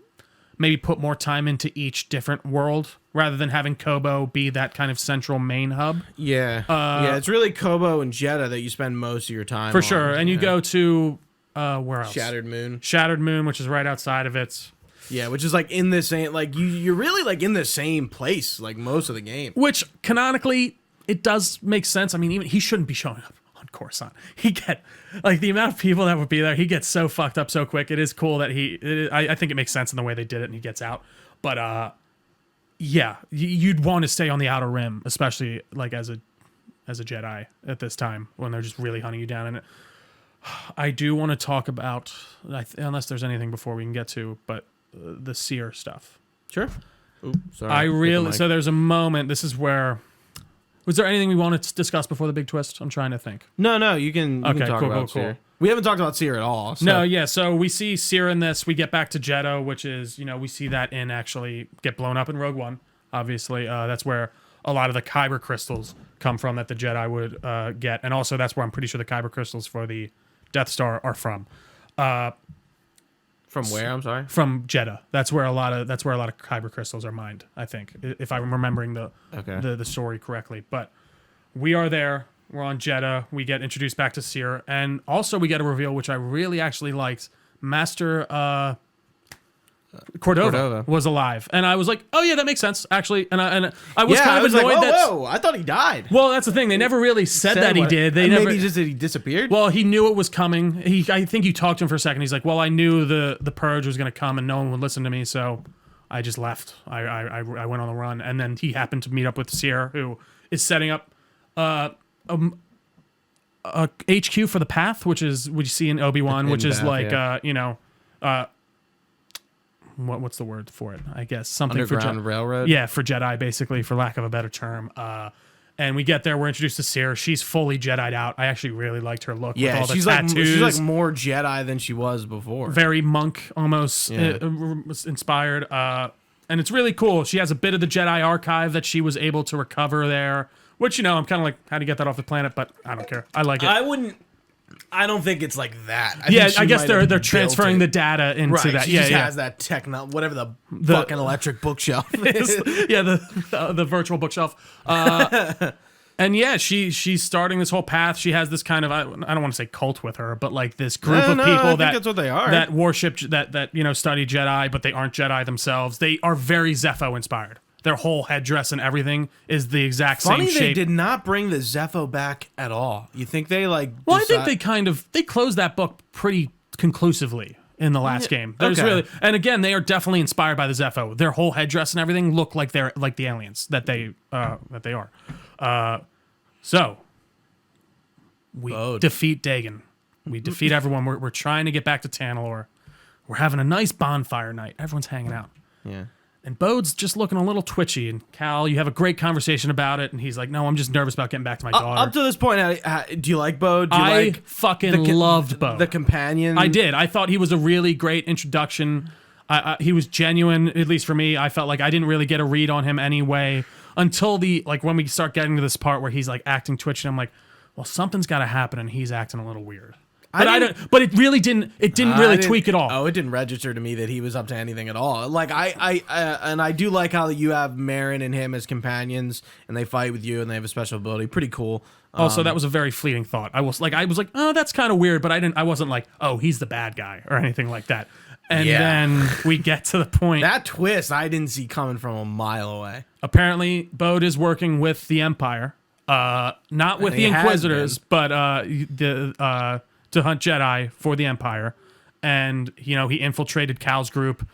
[SPEAKER 2] maybe put more time into each different world rather than having Kobo be that kind of central main hub.
[SPEAKER 1] Yeah. It's really Kobo and Jeddah that you spend most of your time
[SPEAKER 2] for
[SPEAKER 1] on.
[SPEAKER 2] sure. And you go to where else?
[SPEAKER 1] Shattered Moon,
[SPEAKER 2] which is right outside of it.
[SPEAKER 1] Yeah, which is like in the same, like you're really like in the same place like most of the game.
[SPEAKER 2] Which canonically it does make sense. I mean, even he shouldn't be showing up on Coruscant. He get like the amount of people that would be there. He gets so fucked up so quick. It is cool that I think it makes sense in the way they did it, and he gets out. But yeah, you'd want to stay on the outer rim, especially like as a Jedi at this time when they're just really hunting you down. And I do want to talk about, unless there's anything before we can get to, but the seer stuff.
[SPEAKER 1] Sure. Ooh, sorry.
[SPEAKER 2] So there's a moment. This is where. Was there anything we wanted to discuss before the big twist? I'm trying to think.
[SPEAKER 1] No, you can talk about
[SPEAKER 2] cool.
[SPEAKER 1] Seer. We haven't talked about Seer at all. So.
[SPEAKER 2] No, yeah. So we see Seer in this. We get back to Jeddah, which is, we see that in actually get blown up in Rogue One. Obviously, that's where a lot of the Kyber crystals come from that the Jedi would get, and also that's where I'm pretty sure the Kyber crystals for the Death Star are from.
[SPEAKER 1] From where? I'm sorry.
[SPEAKER 2] From Jeddah. That's where a lot of Kyber crystals are mined. I think, if I'm remembering the story correctly. But we are there. We're on Jeddah. We get introduced back to Seer, and also we get a reveal which I really actually liked. Master Cordova was alive, and I was like, "Oh yeah, that makes sense, actually." And I was kind
[SPEAKER 1] I
[SPEAKER 2] of
[SPEAKER 1] was
[SPEAKER 2] annoyed
[SPEAKER 1] like,
[SPEAKER 2] that.
[SPEAKER 1] whoa, I thought he died.
[SPEAKER 2] Well, that's the thing. They never really said that he did. They never.
[SPEAKER 1] Maybe just that he disappeared.
[SPEAKER 2] Well, he knew it was coming. I think you talked to him for a second. He's like, "Well, I knew the purge was going to come, and no one would listen to me, so I just left. I went on the run." And then he happened to meet up with Seer, who is setting up a HQ for the Path, which is what you see in Obi-Wan, which is like what's the word for it? I guess something
[SPEAKER 1] Underground railroad.
[SPEAKER 2] Yeah, for Jedi, basically, for lack of a better term. And we get there, we're introduced to Seer. She's fully Jedi'd out. I actually really liked her look with all the tattoos.
[SPEAKER 1] She's like more Jedi than she was before.
[SPEAKER 2] Very monk, almost inspired. And it's really cool. She has a bit of the Jedi archive that she was able to recover there, which, I'm kind of like, how do you get that off the planet? But I don't care. I like it.
[SPEAKER 1] I don't think it's like that.
[SPEAKER 2] I guess they're transferring the data into that.
[SPEAKER 1] She just has that whatever the fucking electric bookshelf is.
[SPEAKER 2] the virtual bookshelf. And yeah, she's starting this whole path. She has this kind of, I don't want to say cult with her, but like this group of people
[SPEAKER 1] that's what they are.
[SPEAKER 2] That worship, that study Jedi, but they aren't Jedi themselves. They are very Zepho inspired. Their whole headdress and everything is the exact same shape.
[SPEAKER 1] They did not bring the Zepho back at all. You think they like?
[SPEAKER 2] Well, I think they closed that book pretty conclusively in the last game. There's really, and again, they are definitely inspired by the Zepho. Their whole headdress and everything look like they're like the aliens that they are. So we defeat Dagon. We defeat everyone. We're trying to get back to Tanalorr. We're having a nice bonfire night. Everyone's hanging out.
[SPEAKER 1] Yeah.
[SPEAKER 2] And Bode's just looking a little twitchy. And Cal, you have a great conversation about it. And he's like, "No, I'm just nervous about getting back to my daughter."
[SPEAKER 1] Up to this point, do you like Bode?
[SPEAKER 2] I fucking loved Bode.
[SPEAKER 1] The companion.
[SPEAKER 2] I did. I thought he was a really great introduction. He was genuine, at least for me. I felt like I didn't really get a read on him anyway until when we start getting to this part where he's like acting twitchy. I'm like, well, something's got to happen, and he's acting a little weird. But it really didn't. It didn't really tweak at all.
[SPEAKER 1] Oh, it didn't register to me that he was up to anything at all. Like I do like how you have Marin and him as companions, and they fight with you, and they have a special ability. Pretty cool.
[SPEAKER 2] Also, that was a very fleeting thought. I was like, oh, that's kind of weird, but I wasn't like, oh, he's the bad guy or anything like that. And then we get to the point.
[SPEAKER 1] That twist I didn't see coming from a mile away.
[SPEAKER 2] Apparently, Bode is working with the Empire, not with the Inquisitors, but to hunt Jedi for the Empire. And he infiltrated Cal's group,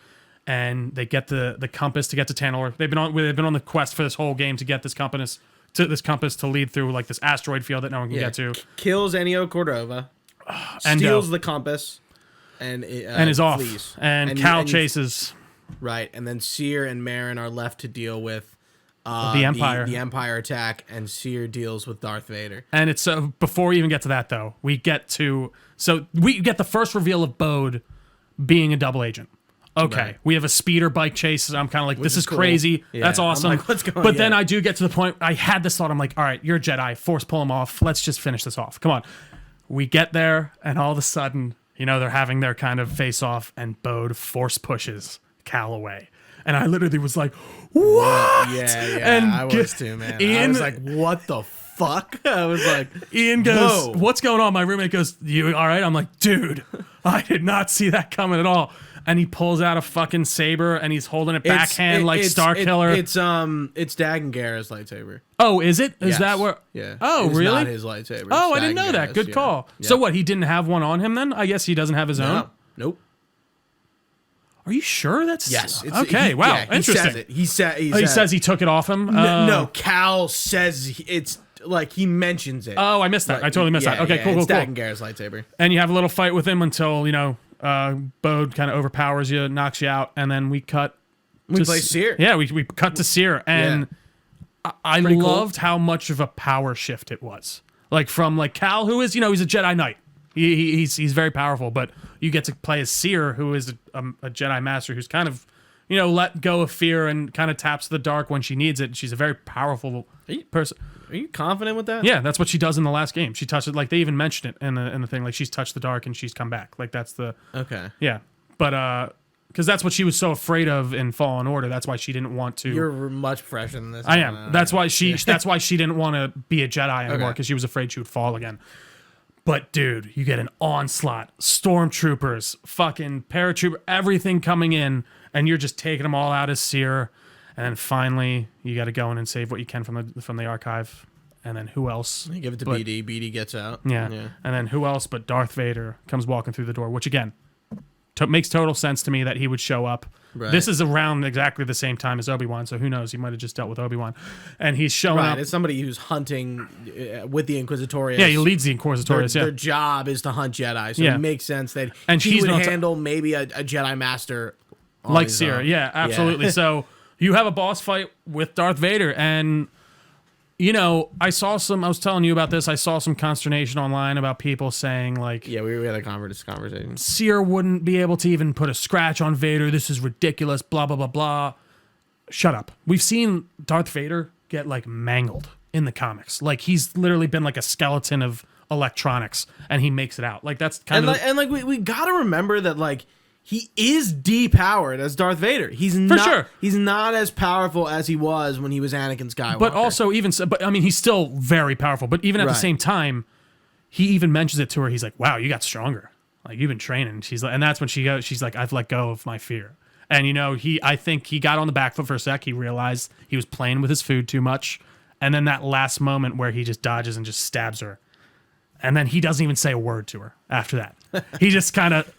[SPEAKER 2] and they get the compass to get to Tanalorr. They've been on the quest for this whole game to get this compass to lead through like this asteroid field that no one can get to.
[SPEAKER 1] Kills Ennio Cordova, steals the compass, and
[SPEAKER 2] is off.
[SPEAKER 1] Flees.
[SPEAKER 2] And Cal chases.
[SPEAKER 1] Right, and then Seer and Marin are left to deal with
[SPEAKER 2] the Empire.
[SPEAKER 1] The Empire attack, and Seer deals with Darth Vader.
[SPEAKER 2] And it's before we even get to that, though, we get the first reveal of Bode being a double agent. Okay, right. We have a speeder bike chase. I'm kind of like, this is cool. Crazy. Yeah. That's awesome.
[SPEAKER 1] I'm like, what's going on?
[SPEAKER 2] But then I do get to the point, I had this thought, I'm like, all right, you're a Jedi, force pull him off. Let's just finish this off. Come on. We get there, and all of a sudden, they're having their kind of face off, and Bode force pushes Cal away. And I literally was like, what?
[SPEAKER 1] Yeah,
[SPEAKER 2] and
[SPEAKER 1] I was too, man.
[SPEAKER 2] Ian,
[SPEAKER 1] I was like, what the fuck? I was like,
[SPEAKER 2] Ian goes, what's going on? My roommate goes, you all right? I'm like, dude, I did not see that coming at all. And he pulls out a fucking saber, and he's holding it backhand like Starkiller.
[SPEAKER 1] It's Dagan Gera's lightsaber.
[SPEAKER 2] Oh, is it? Is that where?
[SPEAKER 1] Yeah.
[SPEAKER 2] Oh,
[SPEAKER 1] it's
[SPEAKER 2] really?
[SPEAKER 1] Not his lightsaber.
[SPEAKER 2] Oh, I didn't know that. Good call.
[SPEAKER 1] Yeah.
[SPEAKER 2] So what? He didn't have one on him then? I guess he doesn't have his own.
[SPEAKER 1] Nope.
[SPEAKER 2] Are you sure that's
[SPEAKER 1] yes?
[SPEAKER 2] Okay. Wow. Interesting.
[SPEAKER 1] He says
[SPEAKER 2] he took it off him.
[SPEAKER 1] No, Cal says it's like he mentions it.
[SPEAKER 2] Oh, I missed that. I totally missed that. Okay, cool.
[SPEAKER 1] It's Dagan Gera's lightsaber.
[SPEAKER 2] And you have a little fight with him until Bode kind of overpowers you, knocks you out, and then we cut.
[SPEAKER 1] We play Seer.
[SPEAKER 2] Yeah, we cut to Seer, and I loved how much of a power shift it was. Like from like Cal, who is he's a Jedi Knight. He's very powerful, but you get to play as Seer, who is a Jedi Master who's kind of, let go of fear and kind of taps the dark when she needs it. She's a very powerful person.
[SPEAKER 1] Are you confident with that?
[SPEAKER 2] Yeah, that's what she does in the last game. She touched it, like they even mentioned it in the thing, like she's touched the dark and she's come back. Like that's the yeah, but because that's what she was so afraid of in Fallen Order. That's why she didn't want to.
[SPEAKER 1] You're much fresher than this.
[SPEAKER 2] I am. That's why that's why she didn't want to be a Jedi anymore because she was afraid she would fall again. But dude, you get an onslaught, stormtroopers, fucking paratrooper, everything coming in, and you're just taking them all out as Seer, and then finally you got to go in and save what you can from the archive, and then who else?
[SPEAKER 1] You give it to BD. BD gets out.
[SPEAKER 2] Yeah. And then who else but Darth Vader comes walking through the door, which again makes total sense to me that he would show up.
[SPEAKER 1] Right.
[SPEAKER 2] This is around exactly the same time as Obi-Wan, so who knows? He might have just dealt with Obi-Wan. And he's showing up.
[SPEAKER 1] It's somebody who's hunting with the Inquisitorius.
[SPEAKER 2] Yeah, he leads the Inquisitorius.
[SPEAKER 1] Their job is to hunt Jedi, so it makes sense that he would handle maybe a Jedi Master
[SPEAKER 2] like Seer. Yeah, absolutely. So you have a boss fight with Darth Vader, and I was telling you about this. I saw some consternation online about people saying like,
[SPEAKER 1] yeah, we had a conversation.
[SPEAKER 2] Seer wouldn't be able to even put a scratch on Vader. This is ridiculous. Blah blah blah blah. Shut up. We've seen Darth Vader get like mangled in the comics. Like he's literally been like a skeleton of electronics, and he makes it out. Like that's kind of
[SPEAKER 1] and we gotta remember that like. He is depowered as Darth Vader. He's not as powerful as he was when he was Anakin Skywalker.
[SPEAKER 2] But also, he's still very powerful. But even at the same time, he even mentions it to her. He's like, "Wow, you got stronger. Like you've been training." She's like, and that's when she's like, "I've let go of my fear." And I think he got on the back foot for a sec. He realized he was playing with his food too much, and then that last moment where he just dodges and just stabs her, and then he doesn't even say a word to her after that. He just kind of.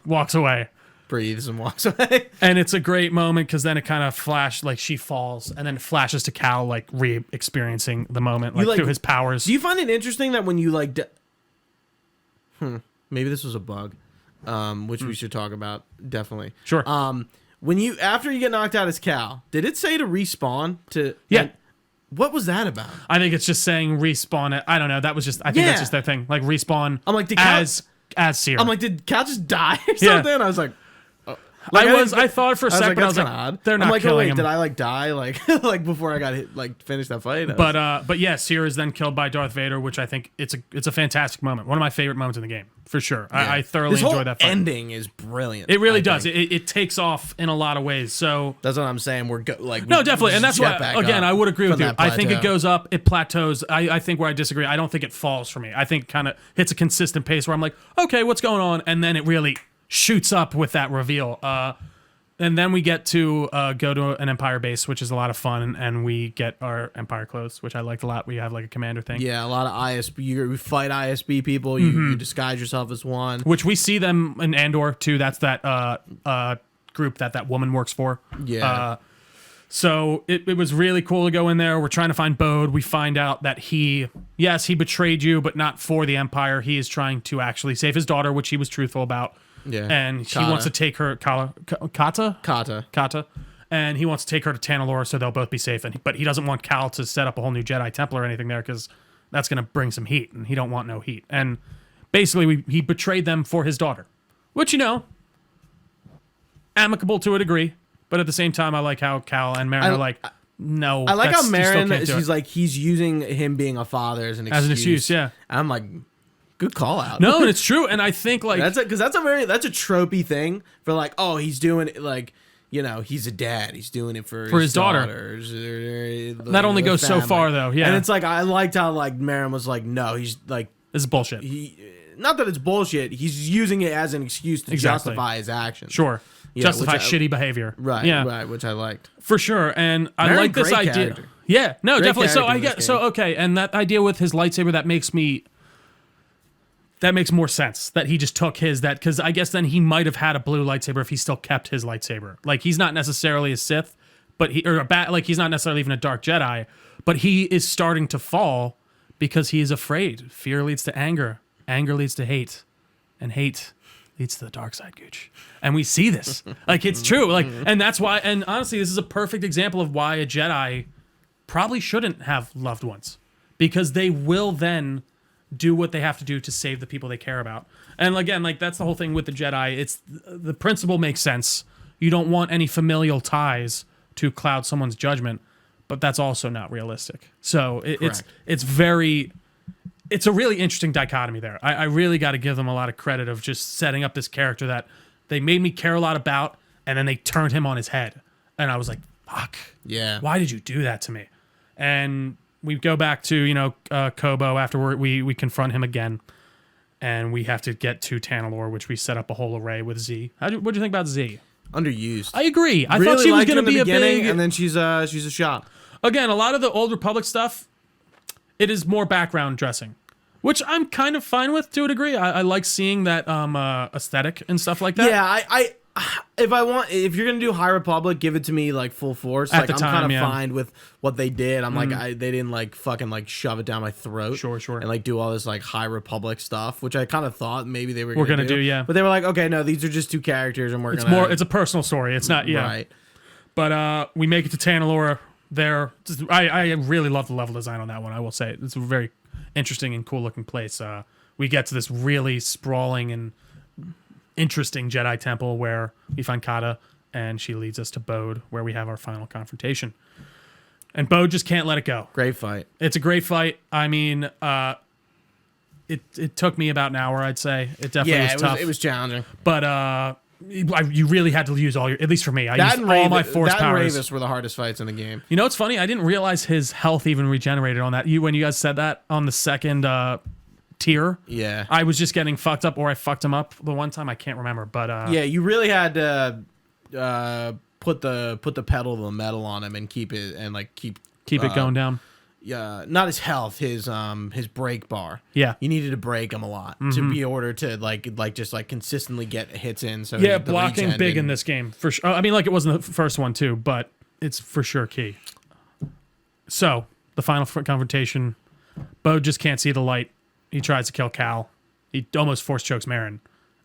[SPEAKER 2] Walks away.
[SPEAKER 1] Breathes and walks away.
[SPEAKER 2] And it's a great moment because then it kind of flashed, like she falls, and then it flashes to Cal, like re-experiencing the moment, like through his powers.
[SPEAKER 1] Do you find it interesting that when you like... maybe this was a bug, which we should talk about, definitely.
[SPEAKER 2] Sure.
[SPEAKER 1] After you get knocked out as Cal, did it say to respawn?
[SPEAKER 2] Yeah.
[SPEAKER 1] What was that about?
[SPEAKER 2] I think it's just saying respawn it. I don't know. That was just... I think that's just their thing. Like respawn
[SPEAKER 1] I'm like,
[SPEAKER 2] as Seer.
[SPEAKER 1] I'm like, did Cal just die or something?
[SPEAKER 2] Yeah.
[SPEAKER 1] I was like,
[SPEAKER 2] I thought for a second, I was like,
[SPEAKER 1] odd.
[SPEAKER 2] They're not killing him.
[SPEAKER 1] Did I like die like before I got hit, like finished that fight?
[SPEAKER 2] But yeah, Seer is then killed by Darth Vader, which I think it's a fantastic moment. One of my favorite moments in the game, for sure. Yeah. I thoroughly enjoy that fight.
[SPEAKER 1] Ending is brilliant.
[SPEAKER 2] It really does. It takes off in a lot of ways. So
[SPEAKER 1] that's what I'm saying.
[SPEAKER 2] No, definitely, and that's why again I would agree with you. I think it goes up, it plateaus. I think where I disagree, I don't think it falls for me. I think kind of hits a consistent pace where I'm like, okay, what's going on, and then it really shoots up with that reveal. And then we get to go to an Empire base, which is a lot of fun, and we get our Empire clothes, which I liked a lot. We have like a commander thing.
[SPEAKER 1] Yeah, a lot of ISB. You fight ISB people. You disguise yourself as one.
[SPEAKER 2] Which we see them in Andor too. That's that group that woman works for.
[SPEAKER 1] Yeah.
[SPEAKER 2] So it was really cool to go in there. We're trying to find Bode. We find out that he betrayed you, but not for the Empire. He is trying to actually save his daughter, which he was truthful about.
[SPEAKER 1] Yeah,
[SPEAKER 2] and he wants to take her Kata, and he wants to take her to Tanalorr so they'll both be safe. But he doesn't want Cal to set up a whole new Jedi temple or anything there because that's going to bring some heat, and he don't want no heat. And basically, he betrayed them for his daughter, which amicable to a degree. But at the same time, I like how Cal and Marin are like, no.
[SPEAKER 1] I like how Marin, she's like, he's using him being a father as an excuse.
[SPEAKER 2] Yeah.
[SPEAKER 1] And I'm like. Good call out.
[SPEAKER 2] No, and it's true, and I think like
[SPEAKER 1] that's a tropey thing for like, oh, he's doing it like, he's a dad, he's doing it for his daughter.
[SPEAKER 2] That only goes so far though, yeah.
[SPEAKER 1] And it's like I liked how like Marin was like, no, he's like,
[SPEAKER 2] this is bullshit.
[SPEAKER 1] Not that it's bullshit. He's using it as an excuse to justify his actions.
[SPEAKER 2] Sure, justify shitty behavior.
[SPEAKER 1] Right,
[SPEAKER 2] yeah,
[SPEAKER 1] right, which I liked
[SPEAKER 2] for sure. And I like this idea. Character. Yeah, no, great definitely. So I get okay, and that idea with his lightsaber that makes more sense that he just took because I guess then he might have had a blue lightsaber if he still kept his lightsaber. Like he's not necessarily a Sith, but he's not necessarily even a Dark Jedi, but he is starting to fall because he is afraid. Fear leads to anger, anger leads to hate, and hate leads to the dark side, Gooch. And we see this, like it's true, like, and that's why. And honestly, this is a perfect example of why a Jedi probably shouldn't have loved ones because they will then do what they have to do to save the people they care about. And again, like that's the whole thing with the Jedi. It's the principle makes sense. You don't want any familial ties to cloud someone's judgment, but that's also not realistic. So it's a really interesting dichotomy there. I really got to give them a lot of credit of just setting up this character that they made me care a lot about, and then they turned him on his head. And I was like, fuck.
[SPEAKER 1] Yeah.
[SPEAKER 2] Why did you do that to me? And we go back to, Kobo after we confront him again, and we have to get to Tanalorr, which we set up a whole array with Z. What do you think about Z?
[SPEAKER 1] Underused.
[SPEAKER 2] I agree. I
[SPEAKER 1] really
[SPEAKER 2] thought she was
[SPEAKER 1] liked her
[SPEAKER 2] going to
[SPEAKER 1] in the
[SPEAKER 2] be a
[SPEAKER 1] beginning,
[SPEAKER 2] big.
[SPEAKER 1] and then she's a shop.
[SPEAKER 2] Again, a lot of the Old Republic stuff, it is more background dressing, which I'm kind of fine with to a degree. I like seeing that aesthetic and stuff like that.
[SPEAKER 1] Yeah, if you're gonna do High Republic, give it to me like full force.
[SPEAKER 2] At
[SPEAKER 1] Like
[SPEAKER 2] the
[SPEAKER 1] I'm
[SPEAKER 2] time,
[SPEAKER 1] kind of
[SPEAKER 2] yeah.
[SPEAKER 1] fine with what they did. I'm like they didn't like fucking like shove it down my throat.
[SPEAKER 2] Sure.
[SPEAKER 1] And like do all this like High Republic stuff, which I kind of thought maybe they were
[SPEAKER 2] gonna do, yeah.
[SPEAKER 1] But they were like, okay, no, these are just two characters, and
[SPEAKER 2] It's a personal story. It's not, yeah.
[SPEAKER 1] Right.
[SPEAKER 2] But we make it to Tanalorr there. I really love the level design on that one, I will say. It's a very interesting and cool looking place. We get to this really sprawling and interesting Jedi temple where we find Kata, and she leads us to Bode, where we have our final confrontation. And Bode just can't let it go.
[SPEAKER 1] Great fight.
[SPEAKER 2] It's a great fight. I mean, it took me about an hour, I'd say. It definitely was tough.
[SPEAKER 1] It was challenging.
[SPEAKER 2] But you really had to use all your, at least for me, I used all my force powers.
[SPEAKER 1] Ravis were the hardest fights in the game.
[SPEAKER 2] You know, it's funny. I didn't realize his health even regenerated on that. When you guys said that on the second tier,
[SPEAKER 1] Yeah.
[SPEAKER 2] I was just getting fucked up, or I fucked him up the one time. I can't remember, but
[SPEAKER 1] Yeah, you really had to put the pedal to the metal on him and keep it
[SPEAKER 2] going down.
[SPEAKER 1] Yeah, not his health, his break bar.
[SPEAKER 2] Yeah.
[SPEAKER 1] You needed to break him a lot to be order to just consistently get hits in. So
[SPEAKER 2] Yeah,
[SPEAKER 1] the
[SPEAKER 2] blocking
[SPEAKER 1] regen
[SPEAKER 2] big in
[SPEAKER 1] didn't-
[SPEAKER 2] this game for sure. I mean, like it was in the first one too, but it's for sure key. So the final confrontation, Bo just can't see the light. He tries to kill Cal. He almost force chokes Marin,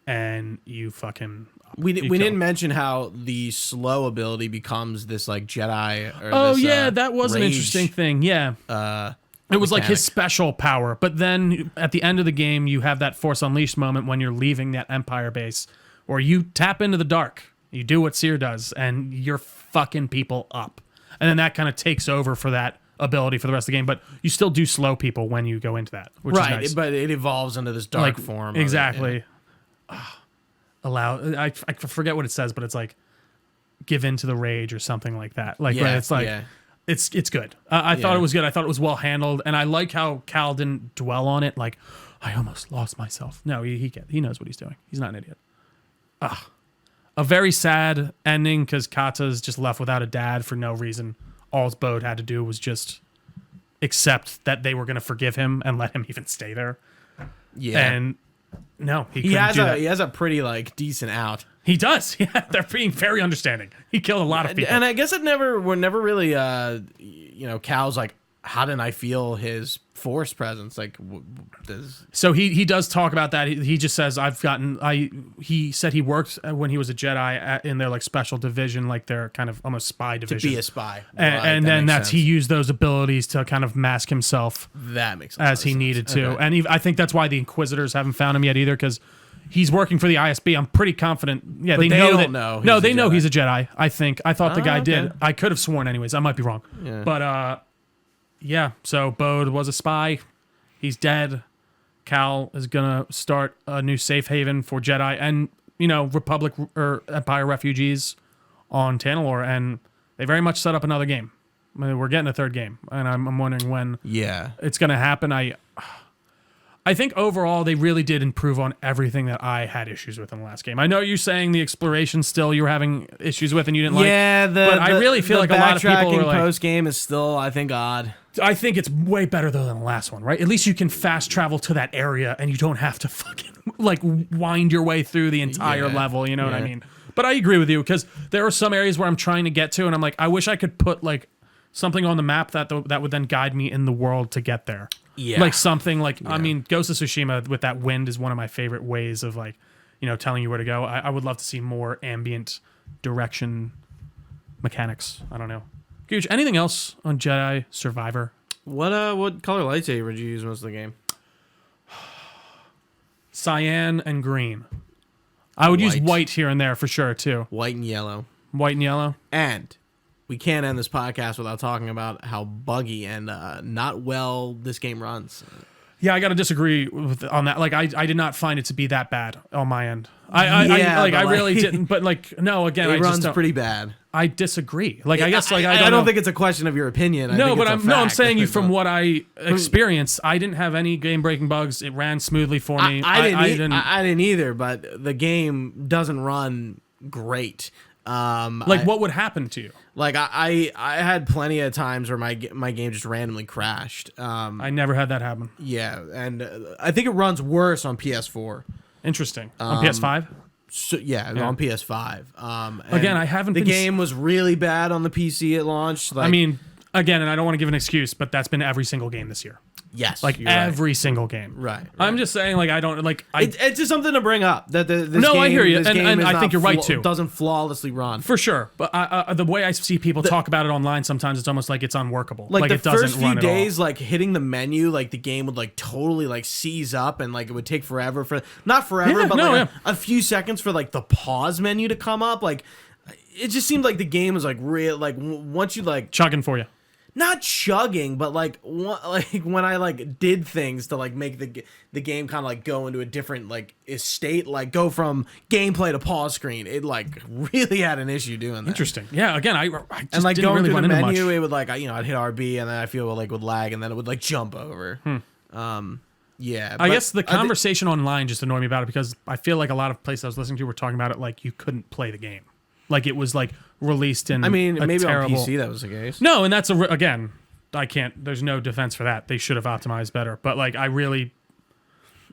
[SPEAKER 2] and you fucking.
[SPEAKER 1] We
[SPEAKER 2] you
[SPEAKER 1] didn't
[SPEAKER 2] kill.
[SPEAKER 1] mention how the slow ability becomes this like Jedi. Or
[SPEAKER 2] Oh
[SPEAKER 1] this,
[SPEAKER 2] yeah, that was an
[SPEAKER 1] rage,
[SPEAKER 2] interesting thing. Yeah. It was like his
[SPEAKER 1] mechanic.
[SPEAKER 2] special power, but then at the end of the game, you have that Force Unleashed moment when you're leaving that Empire base, or you tap into the dark. You do what Seer does, and you're fucking people up, and then that kind of takes over for that ability for the rest of the game. But you still do slow people when you go into that, which is nice.
[SPEAKER 1] But it evolves into this dark form. of it,
[SPEAKER 2] Exactly.
[SPEAKER 1] yeah.
[SPEAKER 2] I forget what it says, but it's like give in to the rage or something like that. Like
[SPEAKER 1] Yeah,
[SPEAKER 2] where it's like.
[SPEAKER 1] yeah.
[SPEAKER 2] It's good. I thought
[SPEAKER 1] Yeah.
[SPEAKER 2] it was good. I thought it was well handled, and I like how Cal didn't dwell on it. Like, I almost lost myself. No, he knows what he's doing. He's not an idiot. A very sad ending because Kata's just left without a dad for no reason. All Bode had to do was just accept that they were going to forgive him and let him even stay there.
[SPEAKER 1] Yeah.
[SPEAKER 2] And no, he couldn't do that.
[SPEAKER 1] He has a pretty decent out.
[SPEAKER 2] He does. Yeah, they're being very understanding. He killed a lot of people.
[SPEAKER 1] And I guess we're never really, Cal's like, how didn't I feel his force presence? Like,
[SPEAKER 2] So he does talk about that. He just says he said he worked when he was a Jedi in their like special division, like their kind of almost spy division.
[SPEAKER 1] to be a spy.
[SPEAKER 2] And
[SPEAKER 1] Right,
[SPEAKER 2] then
[SPEAKER 1] makes
[SPEAKER 2] he
[SPEAKER 1] sense.
[SPEAKER 2] used those abilities to kind of mask himself
[SPEAKER 1] That makes sense.
[SPEAKER 2] as he needed to.
[SPEAKER 1] Okay.
[SPEAKER 2] And I think that's why the Inquisitors haven't found him yet either, because he's working for the ISB. I'm pretty confident. Yeah,
[SPEAKER 1] But
[SPEAKER 2] they
[SPEAKER 1] they
[SPEAKER 2] know
[SPEAKER 1] don't
[SPEAKER 2] that.
[SPEAKER 1] know
[SPEAKER 2] No,
[SPEAKER 1] he's
[SPEAKER 2] they
[SPEAKER 1] a
[SPEAKER 2] know
[SPEAKER 1] Jedi.
[SPEAKER 2] he's a Jedi. I think. I thought the guy
[SPEAKER 1] okay.
[SPEAKER 2] did. I could have sworn, anyways. I might be wrong.
[SPEAKER 1] Yeah.
[SPEAKER 2] But yeah. So Bode was a spy. He's dead. Cal is gonna start a new safe haven for Jedi and Republic or Empire refugees on Tanalorr, and they very much set up another game. I mean, we're getting a third game, and I'm wondering when
[SPEAKER 1] Yeah.
[SPEAKER 2] it's gonna happen. I think overall they really did improve on everything that I had issues with in the last game. I know you're saying the exploration still you were having issues with and you didn't like.
[SPEAKER 1] Yeah,
[SPEAKER 2] but I really feel like a lot of people were like,
[SPEAKER 1] post game is still, I think, odd.
[SPEAKER 2] I think it's way better though than the last one, right? At least you can fast travel to that area and you don't have to fucking like wind your way through the entire
[SPEAKER 1] Yeah.
[SPEAKER 2] level. You know what I
[SPEAKER 1] Yeah.
[SPEAKER 2] mean? But I agree with you because there are some areas where I'm trying to get to and I'm like, I wish I could put like something on the map that would then guide me in the world to get there.
[SPEAKER 1] Yeah.
[SPEAKER 2] Like something like, I mean, Ghost of Tsushima with that wind is one of my favorite ways of like, telling you where to go. I would love to see more ambient direction mechanics. I don't know. Gooch, anything else on Jedi Survivor?
[SPEAKER 1] What color lightsaber did you use most of the game?
[SPEAKER 2] Cyan and green. I would use
[SPEAKER 1] White.
[SPEAKER 2] white here and there for sure too.
[SPEAKER 1] White and yellow.
[SPEAKER 2] White and yellow.
[SPEAKER 1] And we can't end this podcast without talking about how buggy and not well this game runs.
[SPEAKER 2] Yeah, I got to disagree on that. Like, I did not find it to be that bad on my end. I really didn't. But like, no, again,
[SPEAKER 1] It
[SPEAKER 2] I
[SPEAKER 1] runs
[SPEAKER 2] just don't.
[SPEAKER 1] pretty bad.
[SPEAKER 2] I disagree. Like, I guess like I
[SPEAKER 1] don't
[SPEAKER 2] don't know.
[SPEAKER 1] think it's a question of your opinion. I
[SPEAKER 2] No,
[SPEAKER 1] think
[SPEAKER 2] but
[SPEAKER 1] it's a
[SPEAKER 2] I'm
[SPEAKER 1] fact.
[SPEAKER 2] saying you from what I experienced. I didn't have any game breaking bugs. It ran smoothly for me.
[SPEAKER 1] I didn't either, but the game doesn't run great.
[SPEAKER 2] What would happen to you?
[SPEAKER 1] Like I had plenty of times where my game just randomly crashed.
[SPEAKER 2] I never had that happen.
[SPEAKER 1] Yeah, and I think it runs worse on PS4.
[SPEAKER 2] Interesting. On PS5?
[SPEAKER 1] So, yeah, on PS5.
[SPEAKER 2] Again, I haven't
[SPEAKER 1] The
[SPEAKER 2] been
[SPEAKER 1] game was really bad on the PC at launch. Like,
[SPEAKER 2] I mean, again, and I don't want to give an excuse, but that's been every single game this year.
[SPEAKER 1] yes,
[SPEAKER 2] Like
[SPEAKER 1] you're right.
[SPEAKER 2] every single game.
[SPEAKER 1] Right.
[SPEAKER 2] I'm just saying, like, I don't like.
[SPEAKER 1] It's just something to bring up. That this
[SPEAKER 2] No,
[SPEAKER 1] game,
[SPEAKER 2] I hear you,
[SPEAKER 1] this
[SPEAKER 2] and
[SPEAKER 1] game is
[SPEAKER 2] I
[SPEAKER 1] not
[SPEAKER 2] think you're right, too.
[SPEAKER 1] Doesn't flawlessly run.
[SPEAKER 2] For sure, but the way I see people talk about it online, sometimes it's almost like it's unworkable.
[SPEAKER 1] Like the
[SPEAKER 2] it doesn't
[SPEAKER 1] first few
[SPEAKER 2] run
[SPEAKER 1] days,
[SPEAKER 2] at all.
[SPEAKER 1] like hitting the menu, like the game would like totally like seize up, and like it would take forever for not forever,
[SPEAKER 2] Yeah,
[SPEAKER 1] but
[SPEAKER 2] no,
[SPEAKER 1] like
[SPEAKER 2] yeah.
[SPEAKER 1] a few seconds for like the pause menu to come up. Like it just seemed like the game was like real. Like once you like
[SPEAKER 2] Chugging for you.
[SPEAKER 1] not chugging, but like when I like did things to like make the game kind of like go into a different like state, like go from gameplay to pause screen, it like really had an issue doing that.
[SPEAKER 2] Interesting. Yeah. Again, I just
[SPEAKER 1] And like
[SPEAKER 2] didn't
[SPEAKER 1] going
[SPEAKER 2] really
[SPEAKER 1] through
[SPEAKER 2] run
[SPEAKER 1] the
[SPEAKER 2] into
[SPEAKER 1] menu,
[SPEAKER 2] much.
[SPEAKER 1] it would like I'd hit RB and then I feel like would lag and then it would like jump over. Yeah.
[SPEAKER 2] I
[SPEAKER 1] but
[SPEAKER 2] guess the conversation online just annoyed me about it because I feel like a lot of places I was listening to were talking about it like you couldn't play the game, like it was like released in.
[SPEAKER 1] I mean,
[SPEAKER 2] a
[SPEAKER 1] maybe
[SPEAKER 2] terrible...
[SPEAKER 1] on PC that was the case.
[SPEAKER 2] No, and that's again, I can't. There's no defense for that. They should have optimized better. But like, I really.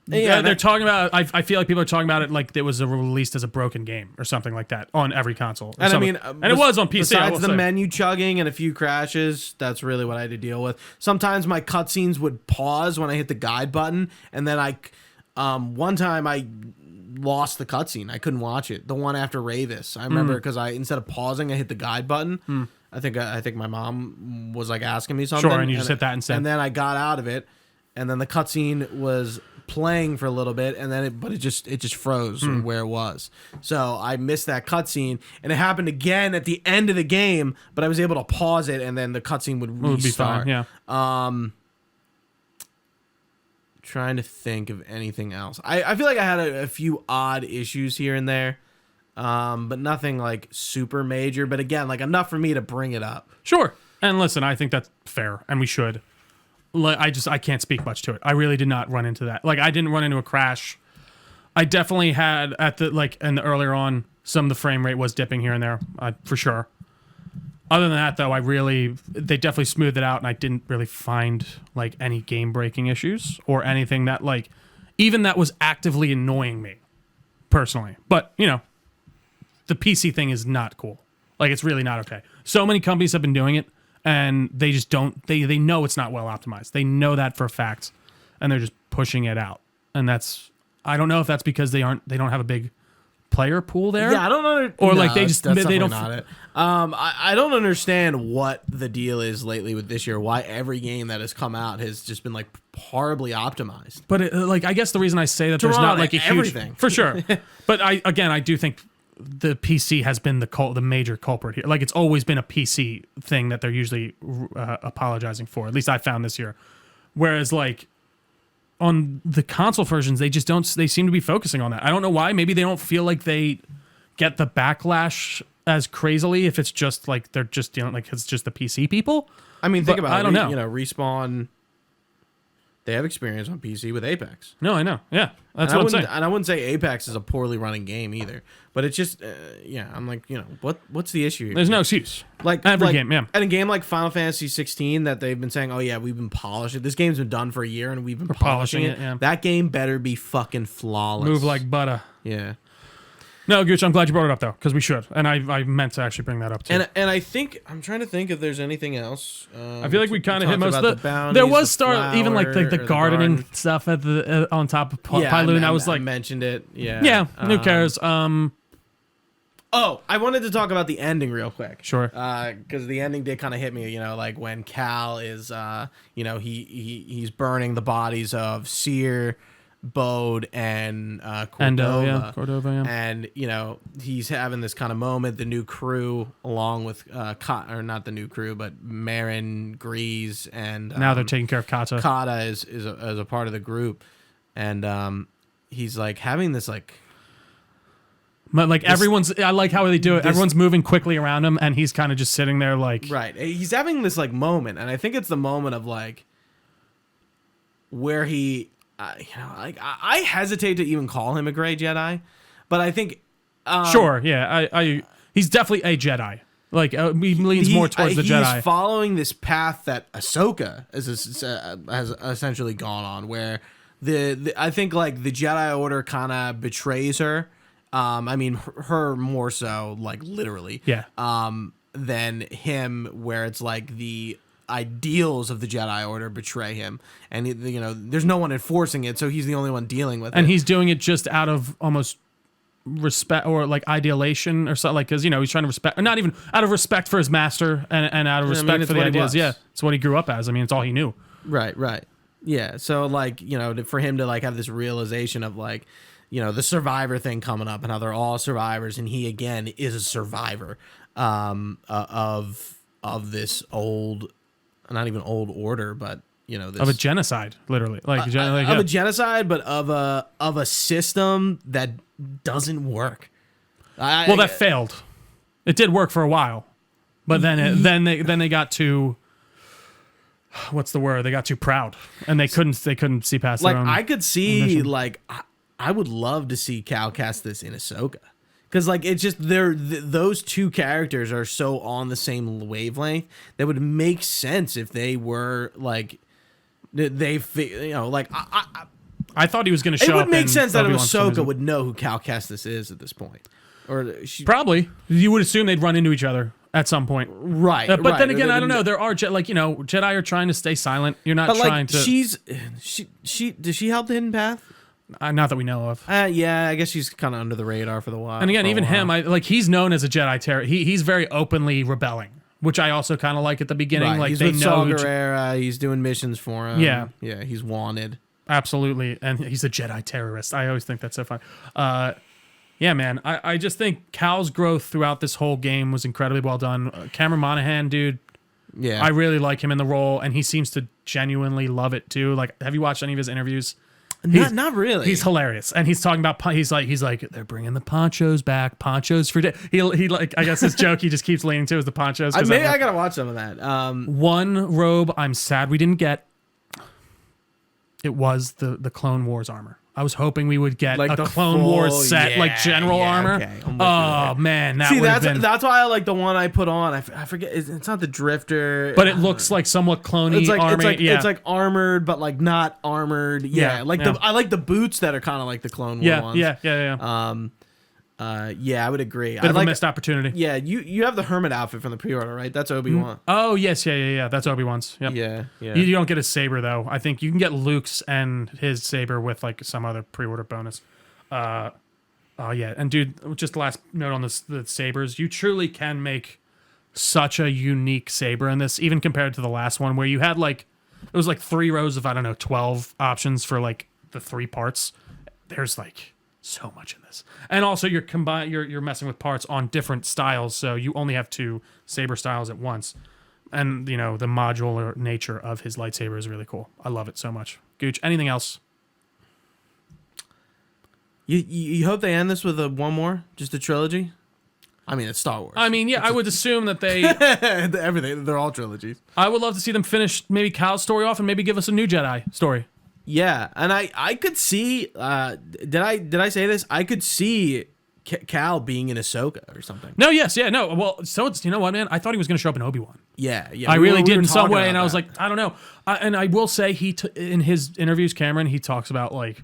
[SPEAKER 1] Yeah,
[SPEAKER 2] they're talking about. I feel like people are talking about it like it was released as a broken game or something like that on every console. Or
[SPEAKER 1] And I
[SPEAKER 2] something.
[SPEAKER 1] mean,
[SPEAKER 2] and it was on PC. I
[SPEAKER 1] Besides
[SPEAKER 2] will
[SPEAKER 1] the
[SPEAKER 2] say.
[SPEAKER 1] menu chugging and a few crashes, that's really what I had to deal with. Sometimes my cutscenes would pause when I hit the guide button, and then one time I lost the cutscene. I couldn't watch it. The one after Ravis, I remember because instead of pausing, I hit the guide button. I think my mom was like asking me something.
[SPEAKER 2] Sure, and you just hit that instead.
[SPEAKER 1] And then I got out of it, and then the cutscene was playing for a little bit, and then it just froze where it was. So I missed that cutscene, and it happened again at the end of the game. But I was able to pause it, and then the cutscene would restart.
[SPEAKER 2] It would be fine. Yeah.
[SPEAKER 1] Trying to think of anything else. I feel like I had a few odd issues here and there, but nothing like super major. But again, like enough for me to bring it up.
[SPEAKER 2] Sure. And listen, I think that's fair, and we should. I can't speak much to it. I really did not run into that. Like, I didn't run into a crash. I definitely had earlier on, some of the frame rate was dipping here and there, for sure. Other than that, though, they definitely smoothed it out, and I didn't really find like any game breaking issues or anything that like, even that was actively annoying me, personally. But the PC thing is not cool. Like, it's really not okay. So many companies have been doing it, and they just don't. They know it's not well optimized. They know that for a fact, and they're just pushing it out. And I don't know if that's because they don't have a big player pool there.
[SPEAKER 1] Yeah, I don't know.
[SPEAKER 2] Or
[SPEAKER 1] no,
[SPEAKER 2] like they don't.
[SPEAKER 1] Not it. I don't understand what the deal is lately with this year. Why every game that has come out has just been like horribly optimized.
[SPEAKER 2] But I guess the reason I say that there's not like a huge
[SPEAKER 1] everything
[SPEAKER 2] for sure. But I do think the PC has been the major culprit here. Like, it's always been a PC thing that they're usually apologizing for. At least I found this year. Whereas like on the console versions, they just don't. They seem to be focusing on that. I don't know why. Maybe they don't feel like they get the backlash as crazily if it's just like they're just dealing like it's just the PC people.
[SPEAKER 1] I mean, think about it.
[SPEAKER 2] I don't know.
[SPEAKER 1] Respawn. They have experience on PC with Apex.
[SPEAKER 2] No, I know. Yeah, that's what I'm saying.
[SPEAKER 1] And I wouldn't say Apex is a poorly running game either. But it's just, I'm like, what's the issue here?
[SPEAKER 2] There's no excuse.
[SPEAKER 1] Like
[SPEAKER 2] every game, yeah.
[SPEAKER 1] And a game like Final Fantasy 16 that they've been saying, oh yeah, we've been polishing. This game's been done for a year and we've been polishing it.
[SPEAKER 2] Yeah.
[SPEAKER 1] That game better be fucking flawless.
[SPEAKER 2] Move like butter.
[SPEAKER 1] Yeah.
[SPEAKER 2] No, Gooch, I'm glad you brought it up though, because we should, and I meant to actually bring that up too.
[SPEAKER 1] And I think I'm trying to think if there's anything else.
[SPEAKER 2] I feel like we kind of hit most of
[SPEAKER 1] the bounties,
[SPEAKER 2] there was
[SPEAKER 1] the
[SPEAKER 2] even like the
[SPEAKER 1] flower,
[SPEAKER 2] gardening
[SPEAKER 1] garden.
[SPEAKER 2] stuff at the on top of Pyloon. I was like,
[SPEAKER 1] mentioned it. Yeah.
[SPEAKER 2] Yeah. Who cares?
[SPEAKER 1] Oh, I wanted to talk about the ending real quick.
[SPEAKER 2] Sure.
[SPEAKER 1] Because the ending did kind of hit me. Like when Cal is, he's burning the bodies of Seer, Bode, and Cordova.
[SPEAKER 2] Cordova, yeah.
[SPEAKER 1] And he's having this kind of moment. The new crew, along with or not the new crew, but Marin, Grease, and
[SPEAKER 2] Now they're taking care of Kata.
[SPEAKER 1] Kata is a part of the group, and he's like having this like.
[SPEAKER 2] But like I like how they do it. Everyone's moving quickly around him, and he's kind of just sitting there like.
[SPEAKER 1] Right. He's having this like moment, and I think it's the moment of like where he, I hesitate to even call him a gray Jedi, but I think.
[SPEAKER 2] Sure. Yeah. I He's definitely a Jedi. Like he leans more towards the Jedi.
[SPEAKER 1] He's following this path that Ahsoka has essentially gone on, where I think like the Jedi Order kind of betrays her. I mean, her more so, like literally.
[SPEAKER 2] Yeah.
[SPEAKER 1] Than him, where it's like the ideals of the Jedi Order betray him, and you know, there's no one enforcing it, so he's the only one dealing with it.
[SPEAKER 2] And he's doing it just out of almost respect or like ideation or something, like, because, you know, he's trying to respect, or not even out of respect for his master and out of respect for the ideas. Yeah, it's what he grew up as. I mean, it's all he knew.
[SPEAKER 1] Right. Yeah. So like, you know, for him to like have this realization of like, you know, the survivor thing coming up and how they're all survivors, and he again is a survivor of this old, not even old order, but you know, this,
[SPEAKER 2] of a genocide, literally, like,
[SPEAKER 1] of a genocide, but of a system that doesn't work.
[SPEAKER 2] That failed. It did work for a while, but then they got too, what's the word? They got too proud, and they couldn't see past
[SPEAKER 1] like
[SPEAKER 2] their own
[SPEAKER 1] I could see
[SPEAKER 2] ambition.
[SPEAKER 1] like I would love to see Cal cast this in Ahsoka. Because like it's just those two characters are so on the same wavelength that would make sense if they were like you know, like
[SPEAKER 2] I thought he was going to show up.
[SPEAKER 1] It would make sense that
[SPEAKER 2] Obi-Wan's
[SPEAKER 1] Ahsoka would know who Cal Kestis is at this point, or
[SPEAKER 2] probably. You would assume they'd run into each other at some point,
[SPEAKER 1] right?
[SPEAKER 2] But then again, I don't know. There are like, you know, Jedi are trying to stay silent. You're not trying to.
[SPEAKER 1] Does she help the Hidden Path?
[SPEAKER 2] Not that we know of.
[SPEAKER 1] Yeah, I guess she's kind of under the radar for the while.
[SPEAKER 2] And again, even him, he's known as a Jedi terrorist. He's very openly rebelling, which I also kind of like at the beginning.
[SPEAKER 1] Right.
[SPEAKER 2] Like
[SPEAKER 1] he's
[SPEAKER 2] they
[SPEAKER 1] with
[SPEAKER 2] know
[SPEAKER 1] Saw Gerrera, he's doing missions for him.
[SPEAKER 2] Yeah,
[SPEAKER 1] he's wanted.
[SPEAKER 2] Absolutely, and he's a Jedi terrorist. I always think that's so fun. Yeah, man. I just think Cal's growth throughout this whole game was incredibly well done. Cameron Monaghan, dude.
[SPEAKER 1] Yeah,
[SPEAKER 2] I really like him in the role, and he seems to genuinely love it too. Like, have you watched any of his interviews?
[SPEAKER 1] Not really.
[SPEAKER 2] He's hilarious, and he's talking about he's like they're bringing the ponchos back, ponchos for day. He like, I guess his joke he just keeps leaning to is the ponchos.
[SPEAKER 1] I gotta watch some of that.
[SPEAKER 2] One robe I'm sad we didn't get. It was the Clone Wars armor. I was hoping we would get
[SPEAKER 1] like
[SPEAKER 2] a Clone Wars set, like general armor.
[SPEAKER 1] Okay.
[SPEAKER 2] Oh man,
[SPEAKER 1] that's why I like the one I put on. I forget. It's not the Drifter,
[SPEAKER 2] but it looks like somewhat clone-y armor.
[SPEAKER 1] It's like armored, but like not armored. Yeah, I like the boots that are kind of like the Clone War ones.
[SPEAKER 2] Yeah.
[SPEAKER 1] I would agree.
[SPEAKER 2] Bit of a missed opportunity.
[SPEAKER 1] Yeah, you have the Hermit outfit from the pre-order, right? That's Obi-Wan.
[SPEAKER 2] Oh yes, yeah. That's Obi-Wan's. Yep.
[SPEAKER 1] Yeah.
[SPEAKER 2] You don't get his saber though. I think you can get Luke's and his saber with like some other pre-order bonus. Oh yeah, and dude, just the last note on the sabers. You truly can make such a unique saber in this, even compared to the last one where you had like it was like 3 rows of 12 options for like the 3 parts. There's like so much in this, and also you're messing with parts on different styles, so you only have 2 saber styles at once. And you know, the modular nature of his lightsaber is really cool. I love it so much. Gooch, anything else?
[SPEAKER 1] You hope they end this with one more, just a trilogy? I mean, it's Star Wars.
[SPEAKER 2] I mean, yeah, I would assume that they
[SPEAKER 1] everything. They're all trilogies.
[SPEAKER 2] I would love to see them finish maybe Cal's story off and maybe give us a new Jedi story.
[SPEAKER 1] Yeah, and I could see. Did I say this? I could see Cal being in Ahsoka or something.
[SPEAKER 2] No, yes, yeah, no. Well, so it's, you know what, man? I thought he was going to show up in Obi-Wan.
[SPEAKER 1] Yeah.
[SPEAKER 2] I really did in some way, and I was like, I don't know. And I will say, in his interviews, Cameron, he talks about like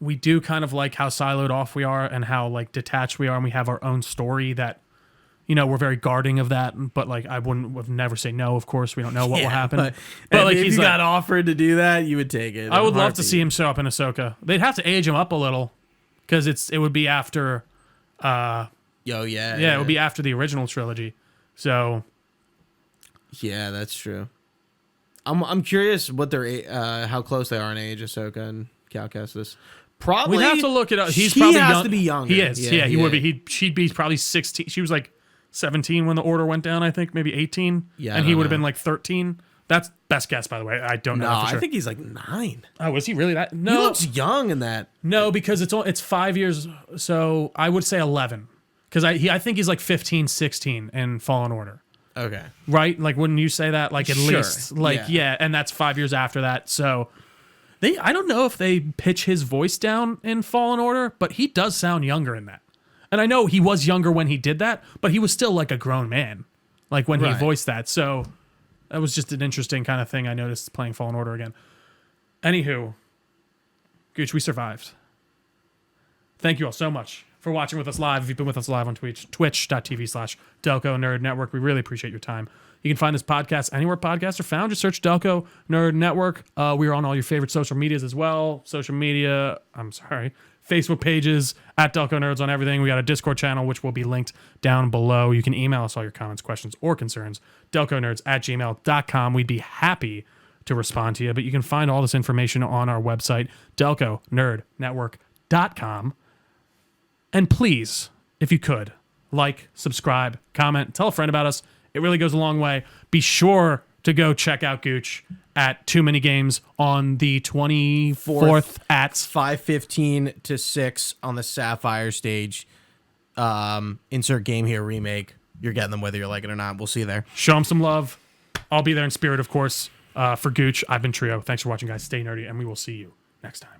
[SPEAKER 2] we do kind of like how siloed off we are and how like detached we are, and we have our own story that, you know, we're very guarding of that. But like, I would never say no. Of course, we don't know what will happen.
[SPEAKER 1] But like, if you got offered to do that, you would take it.
[SPEAKER 2] I would love to see him show up in Ahsoka. They'd have to age him up a little because it would be after. It would be after the original trilogy. So.
[SPEAKER 1] Yeah, that's true. I'm curious what their how close they are in age, Ahsoka and Cal Kestis. Probably
[SPEAKER 2] we'd have to look it up. He
[SPEAKER 1] has to be younger.
[SPEAKER 2] He is. Yeah, he would be. She'd be probably 16. She was like 17 when the order went down, I think, maybe 18. Yeah, and he would have been like 13. That's best guess, by the way. I don't know for sure.
[SPEAKER 1] I think he's like 9.
[SPEAKER 2] Oh, was he really that? No,
[SPEAKER 1] he looks young in that.
[SPEAKER 2] No, because it's 5 years. So I would say 11, because I think he's like 15, 16 in Fallen Order.
[SPEAKER 1] Okay.
[SPEAKER 2] Right? Like, wouldn't you say that? Like, at least. Like, yeah, and that's 5 years after that. So I don't know if they pitch his voice down in Fallen Order, but he does sound younger in that. And I know he was younger when he did that, but he was still like a grown man, like when he
[SPEAKER 1] Right.
[SPEAKER 2] voiced that. So that was just an interesting kind of thing I noticed playing Fallen Order again. Anywho, Gooch, we survived. Thank you all so much for watching with us live. If you've been with us live on twitch.tv/Delco Nerd Network, we really appreciate your time. You can find this podcast anywhere podcasts are found. Just search Delco Nerd Network. We are on all your favorite social medias as well. Facebook pages at Delco Nerds on everything. We got a Discord channel, which will be linked down below. You can email us all your comments, questions, or concerns. DelcoNerds@gmail.com. We'd be happy to respond to you, but you can find all this information on our website, DelcoNerdNetwork.com. And please, if you could, like, subscribe, comment, tell a friend about us. It really goes a long way. Be sure to go check out Gooch at Too Many Games on the 24th at
[SPEAKER 1] 5:15 to 6 on the Sapphire stage. Insert game here remake. You're getting them whether you like it or not. We'll see you there.
[SPEAKER 2] Show them some love. I'll be there in spirit, of course. For Gooch, I've been Trio. Thanks for watching, guys. Stay nerdy, and we will see you next time.